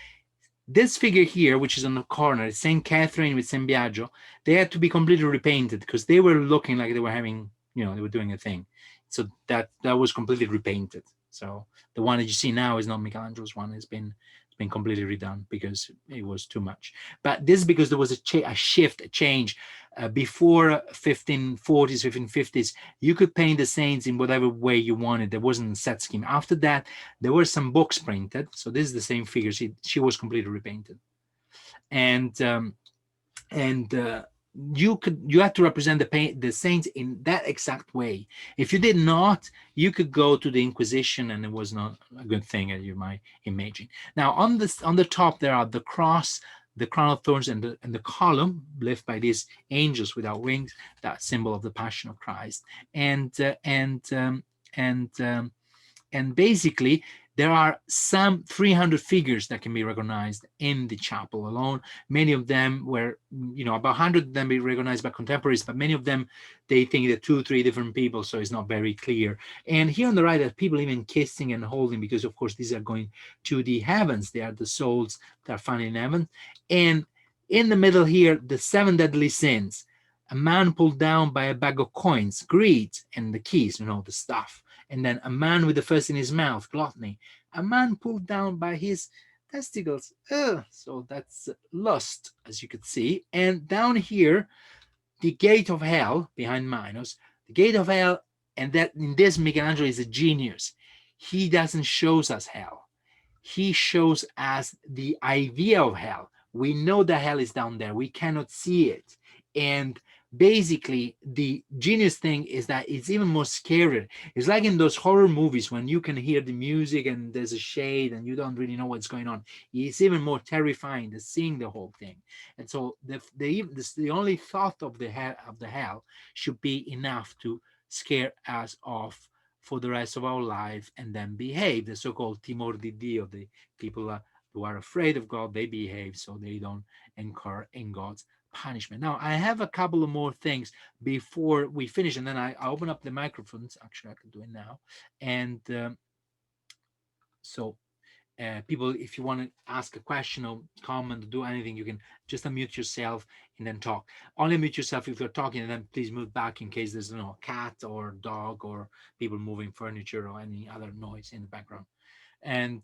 this figure here, which is on the corner, Saint Catherine with Saint Biagio, they had to be completely repainted because they were looking like they were having, they were doing a thing. So that was completely repainted. So the one that you see now is not Michelangelo's one. It's been completely redone because it was too much. But this is because there was a shift, a change. Before 1540s, 1550s, you could paint the saints in whatever way you wanted. There wasn't a set scheme. After that, there were some books printed. So this is the same figure. She was completely repainted. And you had to represent the saints in that exact way. If you did not, you could go to the Inquisition, and it was not a good thing, as you might imagine. Now on the top there are the cross, the crown of thorns, and the column left by these angels without wings, that symbol of the Passion of Christ. And basically there are some 300 figures that can be recognized in the chapel alone. Many of them were, about 100 of them be recognized by contemporaries, but many of them, they think they're 2-3 different people, so it's not very clear. And here on the right, there are people even kissing and holding, because of course these are going to the heavens. They are the souls that are found in heaven. And in the middle here, the 7 deadly sins. A man pulled down by a bag of coins, greed, and the keys, the stuff. And then a man with the first in his mouth, gluttony. A man pulled down by his testicles. So that's lust, as you could see. And down here, the gate of hell, behind Minos, the gate of hell, and that in this Michelangelo is a genius. He doesn't show us hell. He shows us the idea of hell. We know that hell is down there. We cannot see it. And basically the genius thing is that it's even more scary. It's like in those horror movies when you can hear the music and there's a shade and you don't really know what's going on. It's even more terrifying than seeing the whole thing. And so the only thought of the hell should be enough to scare us off for the rest of our life, and then behave. The so-called timor di Dio, the people who are afraid of God, they behave so they don't incur in God's punishment. Now, I have a couple of more things before we finish, and then I open up the microphones. Actually, I can do it now. And people, if you want to ask a question or comment or do anything, you can just unmute yourself and then talk. Only mute yourself if you're talking, and then please move back in case there's a cat or dog or people moving furniture or any other noise in the background. And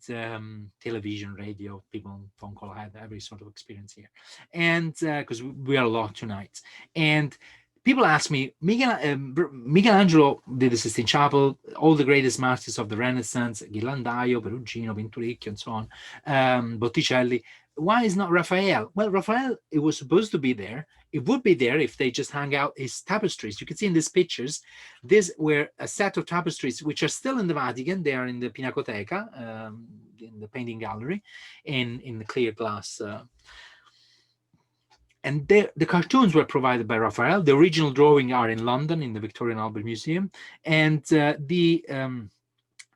television, radio, people on phone call. I had every sort of experience here. And because we are a lot tonight. And people ask me, Michelangelo did the Sistine Chapel, all the greatest masters of the Renaissance, Ghirlandaio, Perugino, Pinturicchio, and so on, Botticelli. why is not Raphael? Well, Raphael, it was supposed to be there. It would be there if they just hung out his tapestries. You can see in these pictures, these were a set of tapestries which are still in the Vatican. They are in the Pinacoteca, in the painting gallery, in the clear glass. And the cartoons were provided by Raphael. The original drawing are in London in the Victoria and Albert Museum, and the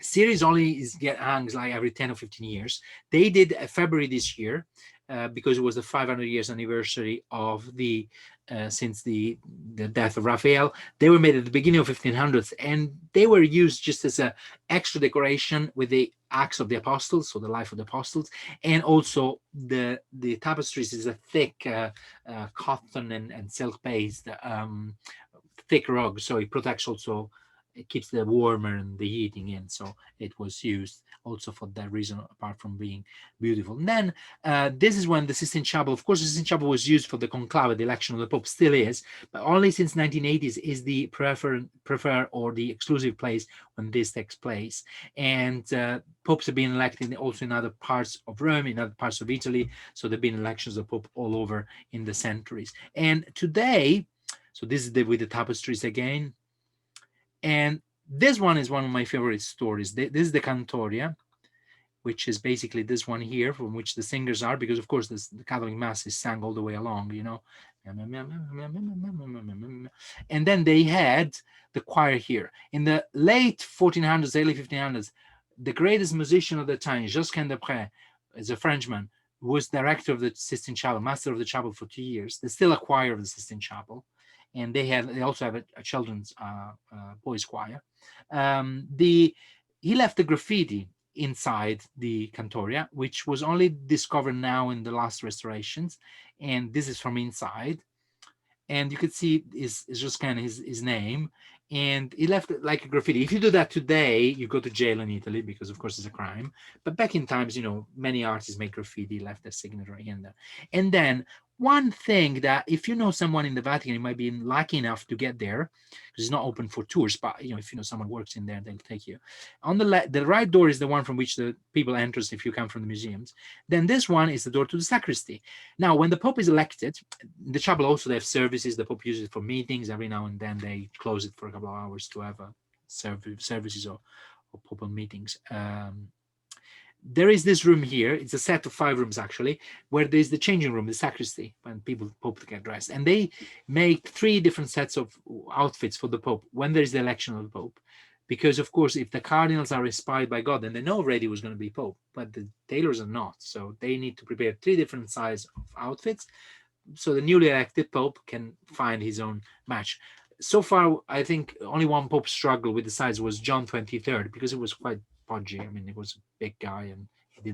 series only hangs like every 10 or 15 years. They did February this year because it was the 500 years anniversary of the since the death of Raphael. They were made at the beginning of 1500s, and they were used just as a extra decoration with the Acts of the Apostles, so the life of the apostles, and also the tapestries is a thick cotton and silk based thick rug, so it protects also. It keeps the warmer and the heating in, so it was used also for that reason, apart from being beautiful. And then this is when the Sistine Chapel, of course, the Sistine Chapel was used for the conclave, the election of the Pope, still is, but only since 1980s is the prefer or the exclusive place when this takes place. And popes have been elected also in other parts of Rome, in other parts of Italy, so there have been elections of Pope all over in the centuries. And today, so this is with the tapestries again. And this one is one of my favorite stories. This is the Cantoria, which is basically this one here, from which the singers are, because of course the Catholic Mass is sung all the way along, you know. And then they had the choir here. In the late 1400s, early 1500s, the greatest musician of the time, Josquin de Près, is a Frenchman, who was director of the Sistine Chapel, master of the chapel for 2 years. There's still a choir of the Sistine Chapel. And they also have a children's boys choir. He left the graffiti inside the Cantoria, which was only discovered now in the last restorations. And this is from inside. And you could see is just kind of his name. And he left it like a graffiti. If you do that today, you go to jail in Italy because, of course, it's a crime. But back in times, you know, many artists make graffiti, left their signature in there. And then one thing that if you know someone in the Vatican, you might be lucky enough to get there because it's not open for tours. But you know, if you know someone works in there, they'll take you. On the right door is the one from which the people enter if you come from the museums. Then this one is the door to the sacristy. Now, when the Pope is elected, the chapel also they have services. The Pope uses it for meetings. Every now and then they close it for a couple of hours to have services or papal meetings. There is this room here. It's a set of 5 rooms, actually, where there's the changing room, the sacristy, when Pope get dressed. And they make 3 different sets of outfits for the Pope when there's the election of the Pope. Because, of course, if the cardinals are inspired by God, then they know already who's going to be Pope. But the tailors are not. So they need to prepare 3 different sizes of outfits so the newly elected Pope can find his own match. So far, I think only one Pope struggled with the size was John 23rd, because it was quite podgy. I mean, he was a big guy and he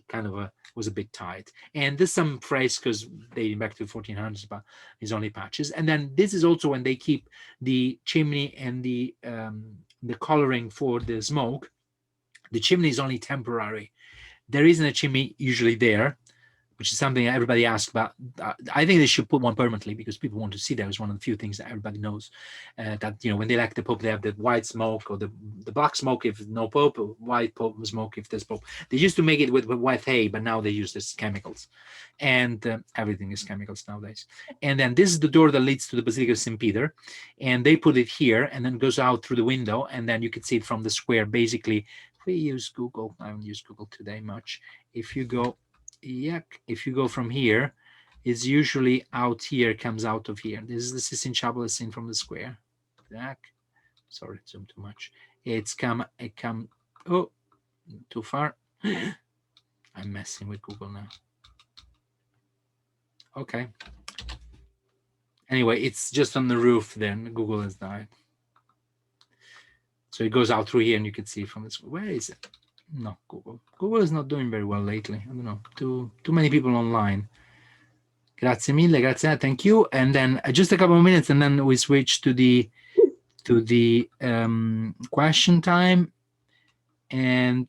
kind of was a bit tight. And there's some frescoes dating back to the 1400s, but it's only patches. And then this is also when they keep the chimney and the coloring for the smoke. The chimney is only temporary. There isn't a chimney usually there, which is something everybody asks about. I think they should put one permanently because people want to see that. It's one of the few things that everybody knows. That, you know, when they elect the Pope, they have the white smoke or the black smoke if no Pope, or white Pope smoke if there's Pope. They used to make it with white hay, but now they use this chemicals. And everything is chemicals nowadays. And then this is the door that leads to the Basilica of St. Peter. And they put it here and then goes out through the window. And then you can see it from the square. Basically, if we use Google, I haven't used Google today much. If you go from here, it's usually out here, comes out of here. This is the Sistine Chapel as seen from the square. Back. Sorry, zoom too much. Oh, too far. I'm messing with Google now. Okay. Anyway, it's just on the roof then. Google has died. So it goes out through here and you can see from this. Where is it? No, Google is not doing very well lately. I don't know. Too many people online. Grazie mille, grazie, thank you. And then just a couple of minutes, and then we switch to the question time. And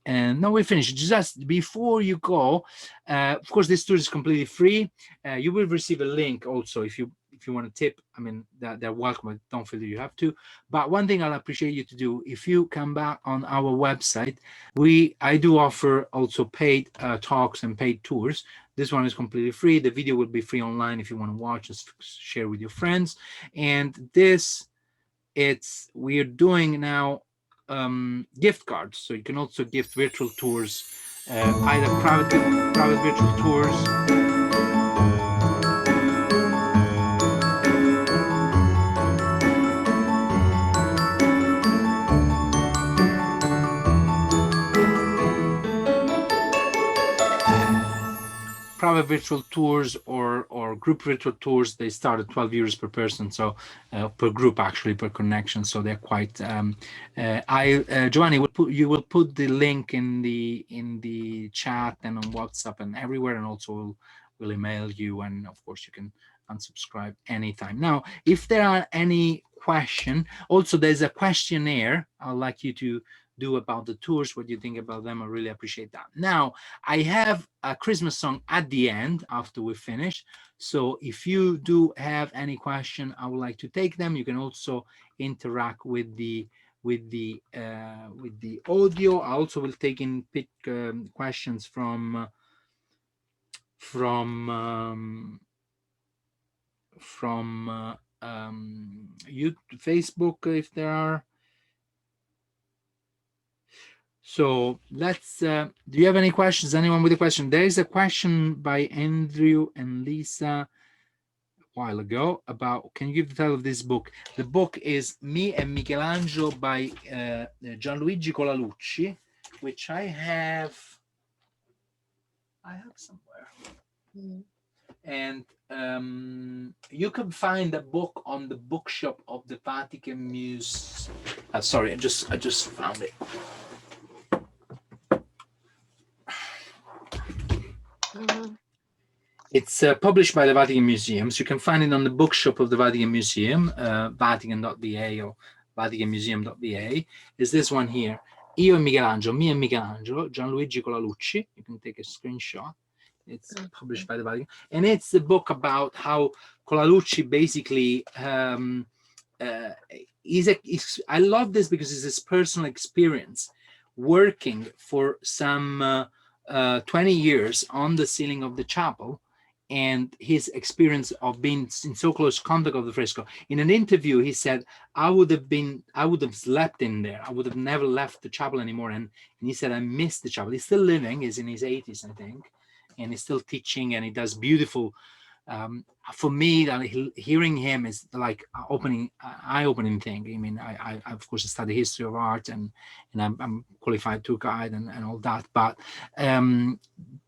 no, we finished. Just before you go, of course, this tour is completely free. You will receive a link also if you if you want to tip, I mean, they're welcome. But don't feel that you have to. But one thing I'll appreciate you to do, if you come back on our website, I do offer also paid talks and paid tours. This one is completely free. The video will be free online if you want to watch, just share with your friends. And this, we're doing now gift cards, so you can also gift virtual tours, either private virtual tours. Private virtual tours or group virtual tours. They start at 12 euros per person, so per group, actually, per connection, so they're quite Giovanni, you will put the link in the chat and on WhatsApp and everywhere, and also we'll email you, and of course you can unsubscribe anytime. Now, if there are any question, also there's a questionnaire I'd like you to do about the tours, what do you think about them. I really appreciate that. Now, I have a Christmas song at the end after we finish, so if you do have any question, I would like to take them. You can also interact with the audio. I also will take in questions from Facebook, if there are. So let's, do you have any questions? Anyone with a question? There is a question by Andrew and Lisa a while ago about, can you give the title of this book? The book is Me and Michelangelo by Gianluigi Colalucci, which I have somewhere. And you can find the book on the bookshop of the Vatican Museum. Sorry, I just found it. It's published by the Vatican Museum, so you can find it on the bookshop of the Vatican Museum, vatican.va or vaticanmuseum.va. Is this one here, Io e Michelangelo, Me and Michelangelo, Gianluigi Colalucci. You can take a screenshot. It's published by the Vatican, and it's a book about how Colalucci basically I love this because it's his personal experience working for some 20 years on the ceiling of the chapel, and his experience of being in so close contact of the fresco. In an interview, he said, I would have slept in there. I would have never left the chapel anymore. And he said, I miss the chapel. He's still living, he's in his 80s, I think, and he's still teaching, and he does beautiful. For me, hearing him is like eye-opening thing. I mean, I of course study history of art, and I'm qualified tour guide and all that. But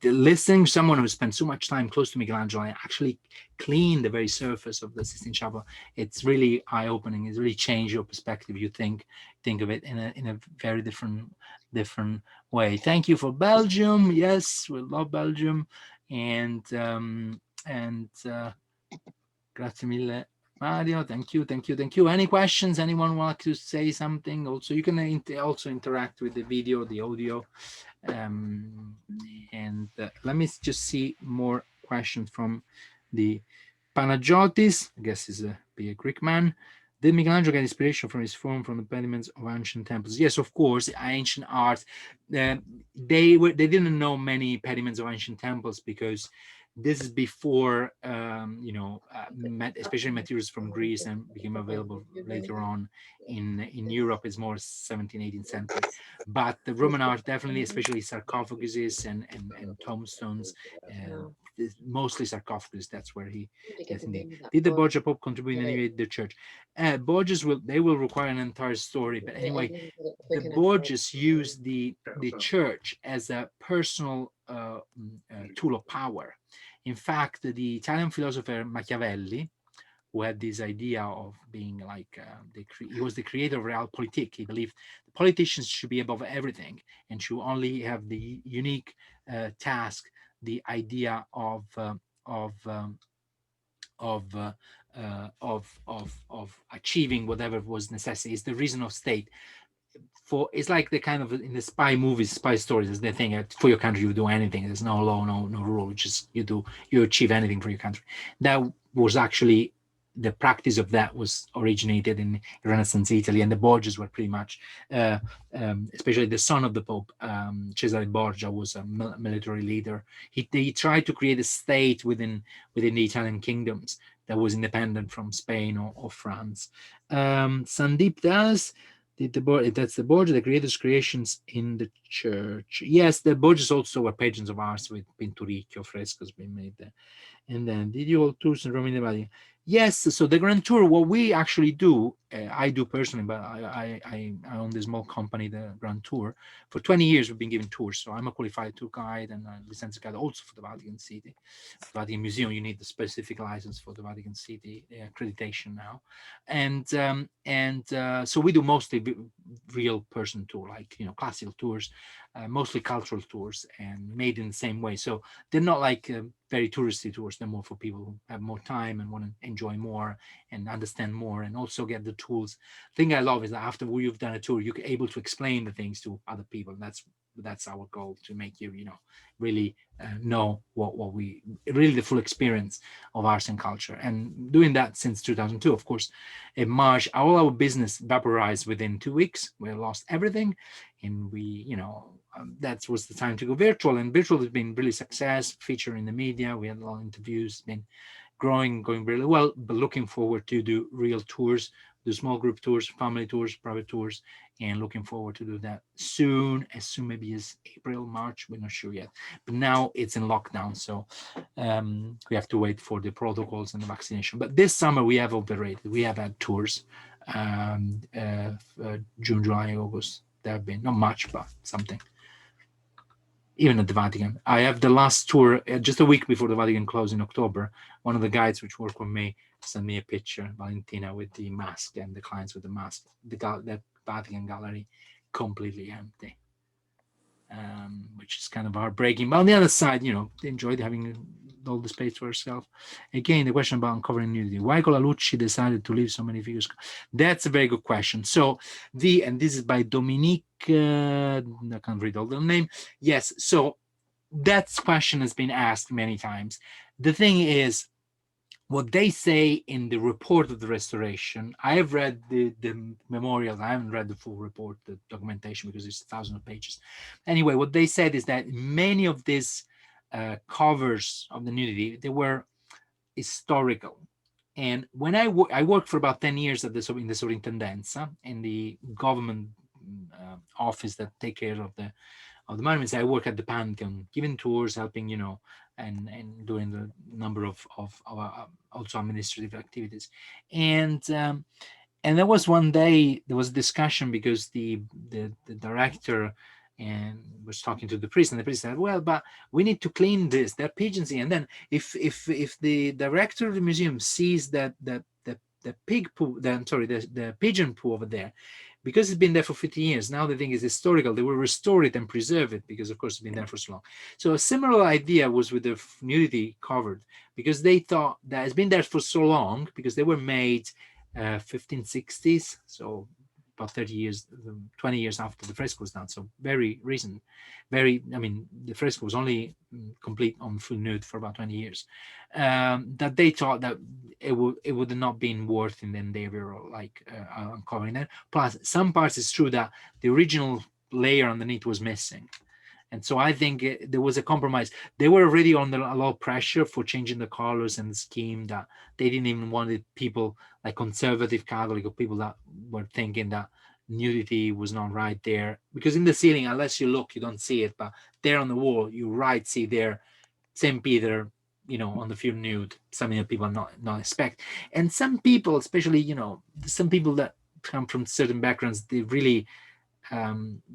listening to someone who spent so much time close to Michelangelo and actually clean the very surface of the Sistine Chapel, it's really eye-opening. It's really changed your perspective. You think of it in a very different way. Thank you for Belgium. Yes, we love Belgium, and grazie mille, Mario. Thank you. Any questions? Anyone want to say something? Also, you can also interact with the video, the audio. And let me just see more questions from the Panagiotis. I guess he's a Greek man. Did Michelangelo get inspiration from his form from the pediments of ancient temples? Yes, of course. Ancient art. They didn't know many pediments of ancient temples because this is before, especially materials from Greece and became available later on in Europe. It's more 17th, 18th century. But the Roman art definitely, especially sarcophaguses and tombstones, mostly sarcophagus. That's where he gets indeed. Did the Borgia Pope contribute in any way to the church? Borgias will require an entire story. But anyway, the Borgias used the church as a personal tool of power. In fact, the Italian philosopher Machiavelli, who had this idea of being like, he was the creator of realpolitik. He believed the politicians should be above everything and should only have the unique task, the idea of achieving whatever was necessary. It's the reason of state. It's like the kind of, in the spy movies, spy stories, is the thing, for your country you do anything. There's no law, no rule. Just you achieve anything for your country. That was actually the practice of that was originated in Renaissance Italy, and the Borgias were pretty much, uh, especially the son of the Pope, Cesare Borgia, was a military leader. He tried to create a state within the Italian kingdoms that was independent from Spain or France. Sandeep Das. That's the Borgia, the creators' creations in the church. Yes, the Borgias also were patrons of arts with Pinturicchio, frescoes being made there. And then, did you hold tours in Rome in the Vatican? Yes. So the Grand Tour, what we actually do, I do personally, but I own this small company, the Grand Tour. For 20 years, we've been giving tours. So I'm a qualified tour guide and a licensed guide also for the Vatican City. For the Vatican Museum, you need the specific license for the Vatican City accreditation now. So we do mostly real person tour, like, classical tours, mostly cultural tours, and made in the same way. So they're not like very touristy tours. They're more for people who have more time and want to enjoy more and understand more, and also get the tools. The thing I love is that after you've done a tour, you're able to explain the things to other people. That's our goal, to make you, really know what we really, the full experience of arts and culture. And doing that since 2002, of course, in March, all our business vaporized within 2 weeks. We lost everything, and that was the time to go virtual. And virtual has been really success, featured in the media. We had a lot of interviews, been growing, going really well. But looking forward to do real tours, do small group tours, family tours, private tours, and looking forward to do that soon, as soon maybe as April, March. We're not sure yet. But now it's in lockdown, so we have to wait for the protocols and the vaccination. But this summer we have operated. We have had tours, June, July, August. There have been not much, but something. Even at the Vatican, I have the last tour just a week before the Vatican closed in October. One of the guides which work with me sent me a picture, Valentina, with the mask, and the clients with the mask. The Vatican gallery completely empty, which is kind of heartbreaking. But on the other side, they enjoyed having all the space for herself. Again, the question about uncovering nudity. Why Colalucci decided to leave so many figures? That's a very good question. So and this is by Dominique, I can't read all the name. Yes, so that question has been asked many times. The thing is, what they say in the report of the restoration, I have read the memorials. I haven't read the full report, the documentation, because it's thousands of pages. Anyway, what they said is that many of these covers of the nudity, they were historical. And when I worked for about 10 years in the Sovrintendenza, in the government office that take care of the monuments. I work at the Pantheon, giving tours, helping, and doing the number of also administrative activities. And there was one day, there was a discussion because the director and was talking to the priest, and the priest said, well, but we need to clean this, there are pigeons here. And then if the director of the museum sees that the pig poo, the pigeon poo over there, because it's been there for 50 years, now the thing is historical, they will restore it and preserve it, because of course it's been there for so long. So a similar idea was with the nudity covered, because they thought that it's been there for so long, because they were made 1560s, so about 30 years, 20 years after the fresco was done, so very recent. The fresco was only complete on full nude for about 20 years, that they thought that it would not been worth in the endeavor, like uncovering that. Plus, some parts, it's true that the original layer underneath was missing. And so I think there was a compromise. They were already under a lot of pressure for changing the colors and the scheme, that they didn't even want people like conservative Catholic, or people that were thinking that nudity was not right there. Because in the ceiling, unless you look, you don't see it. But there on the wall, you see there St. Peter, on the field nude, something that people not expect. And some people, especially, some people that come from certain backgrounds, they really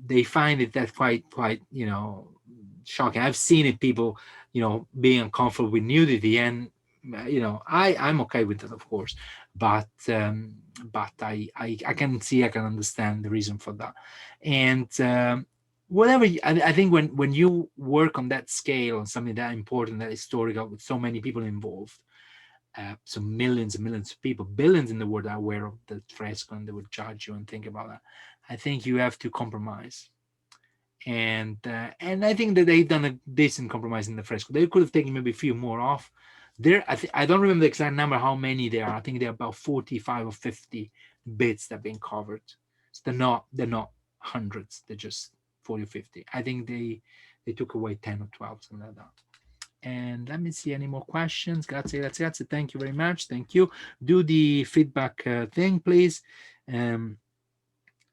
they find it that quite shocking. I've seen it, people being uncomfortable with nudity, and I'm okay with that, of course, but I can understand the reason for that. And whatever, I think when you work on that scale, on something that important, that historical, with so many people involved, so millions and millions of people, billions in the world are aware of the fresco, and they would judge you and think about that. I think you have to compromise, and I think that they've done a decent compromise in the fresco. They could have taken maybe a few more off, There, I don't remember the exact number how many there are. I think there are about 45 or 50 bits that have been covered. So they're not hundreds. They're just 40 or 50. I think they took away 10 or 12, something like that. And let me see any more questions. Grazie, grazie, grazie. Thank you very much. Thank you. Do the feedback thing, please.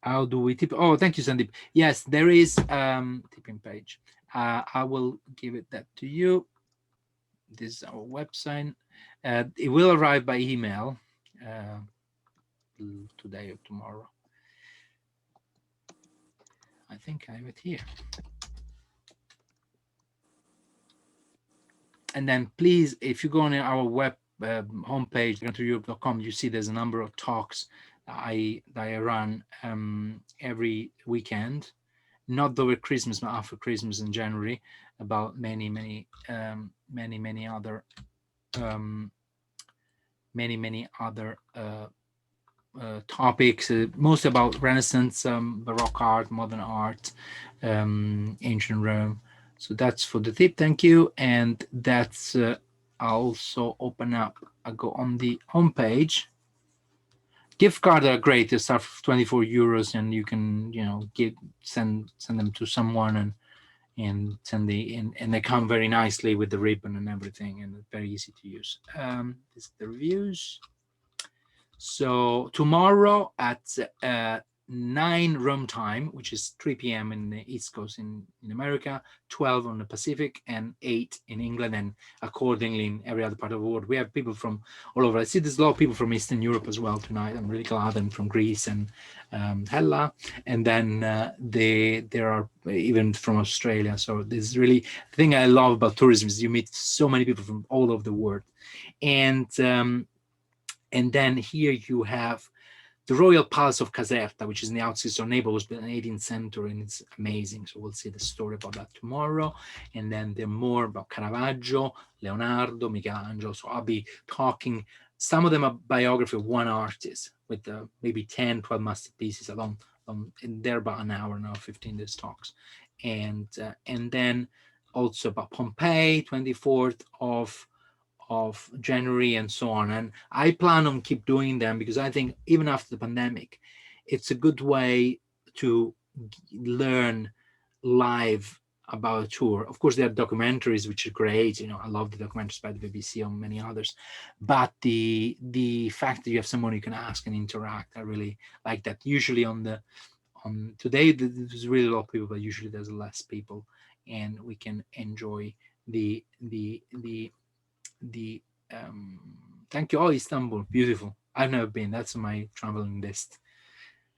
How do we tip? Oh, thank you, Sandeep. Yes, there is tipping page. I will give it that to you. This is our website. It will arrive by email today or tomorrow. I think I have it here. And then please, if you go on our web homepage, grantoureurope.com, you see there's a number of talks that I run every weekend, not over Christmas, but after Christmas in January, about many other topics, mostly about Renaissance, Baroque art, modern art, ancient Rome. So that's for the tip. Thank you. And that's I'll also open up. I go on the homepage. Gift cards are great. They start for 24 euros, and you can, send them to someone and send and they come very nicely with the ribbon and everything, and very easy to use. This is the reviews. So tomorrow at 9 Rome time, which is 3 p.m. in the East Coast in America, 12 on the Pacific, and 8 in England, and accordingly in every other part of the world. We have people from all over. I see there's a lot of people from Eastern Europe as well tonight. I'm really glad, and from Greece and Hella, and then there are even from Australia. So this is really the thing I love about tourism is you meet so many people from all over the world, and then here you have the Royal Palace of Caserta, which is in the outskirts of Naples, was built in the 18th century, and it's amazing. So we'll see the story about that tomorrow. And then there are more about Caravaggio, Leonardo, Michelangelo. So I'll be talking, some of them are biography of one artist with maybe 10, 12 masterpieces along. And they're about an hour now, 15 days talks. And then also about Pompeii, 24th of January, and so on. And I plan on keep doing them because I think even after the pandemic, it's a good way to learn live about a tour. Of course, there are documentaries which are great. I love the documentaries by the BBC and many others. But the fact that you have someone you can ask and interact, I really like that. Usually on today there's really a lot of people, but usually there's less people, and we can enjoy the thank you. Oh, Istanbul, beautiful. I've never been. That's on my traveling list.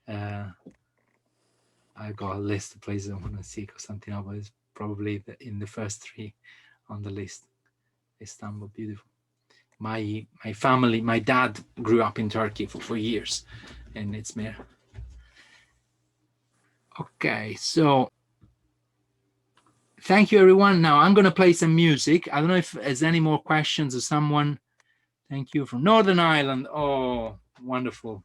I got a list of places I want to see. Constantinople is probably in the first 3 on the list. Istanbul, beautiful. My family, my dad grew up in Turkey for years, and it's mere. Okay, so thank you, everyone. Now I'm going to play some music. I don't know if there's any more questions or someone. Thank you from Northern Ireland. Oh, wonderful.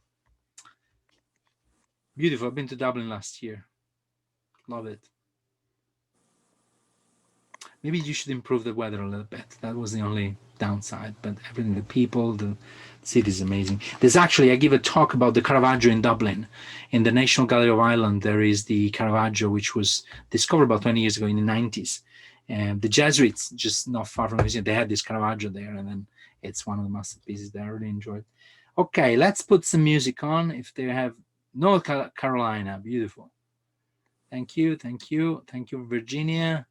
Beautiful. I've been to Dublin last year. Love it. Maybe you should improve the weather a little bit. That was the only downside, but everything, the people, the city is amazing. There's actually, I give a talk about the Caravaggio in Dublin. In the National Gallery of Ireland, there is the Caravaggio, which was discovered about 20 years ago in the 90s. And the Jesuits, just not far from the museum, they had this Caravaggio there, and then it's one of the masterpieces that I really enjoyed. Okay, let's put some music on. If they have North Carolina, beautiful. Thank you, thank you, thank you, Virginia.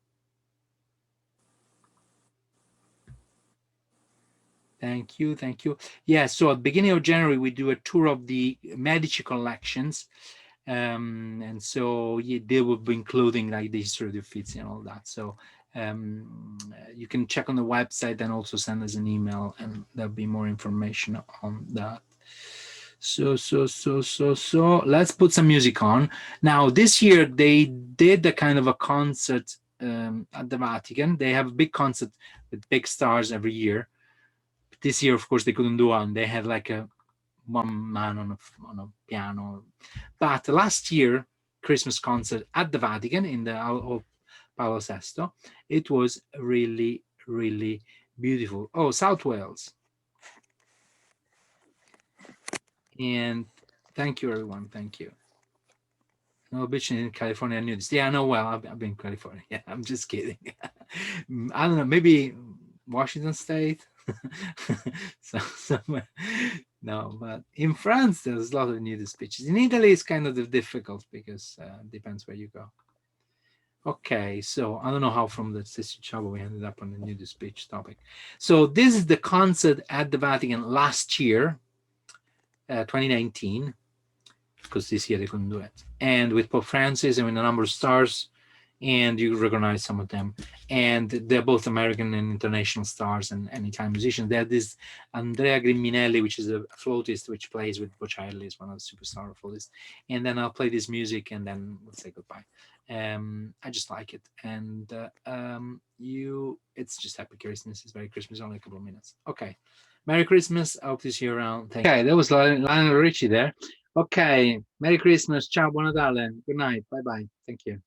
Thank you, thank you. Yeah, so at the beginning of January, we do a tour of the Medici collections. And so they will be including like the history of the Uffizi and all that. So you can check on the website and also send us an email, and there'll be more information on that. So let's put some music on. Now, this year they did a kind of a concert at the Vatican. They have a big concert with big stars every year. This year, of course, they couldn't do one. They had like one man on a piano. But last year, Christmas concert at the Vatican in the Paolo VI, it was really, really Beautiful. Oh, South Wales. And thank you, everyone. Thank you. No beach in California nudist. Yeah, I know. Well, I've been in California. Yeah, I'm just kidding. I don't know. Maybe Washington State. So somewhere. No, but in France, there's a lot of nudist beaches. In Italy, it's kind of difficult because depends where you go. Okay, so I don't know how from the Sistine Chapel we ended up on the nudist beach topic. So this is the concert at the Vatican last year, 2019, because this year they couldn't do it. And with Pope Francis and with a number of stars, and you recognize some of them. And they're both American and international stars and Italian musicians. There's this Andrea Grimminelli, which is a flautist, which plays with Bocelli, is one of the superstar flautists. And then I'll play this music and then we'll say goodbye. I just like it. And it's just Happy Christmas. It's Merry Christmas, only a couple of minutes. Okay. Merry Christmas. I hope to see you around. Okay, that was Lionel Richie there. Okay. Merry Christmas. Ciao, buon Natale. Good night. Bye bye. Thank you.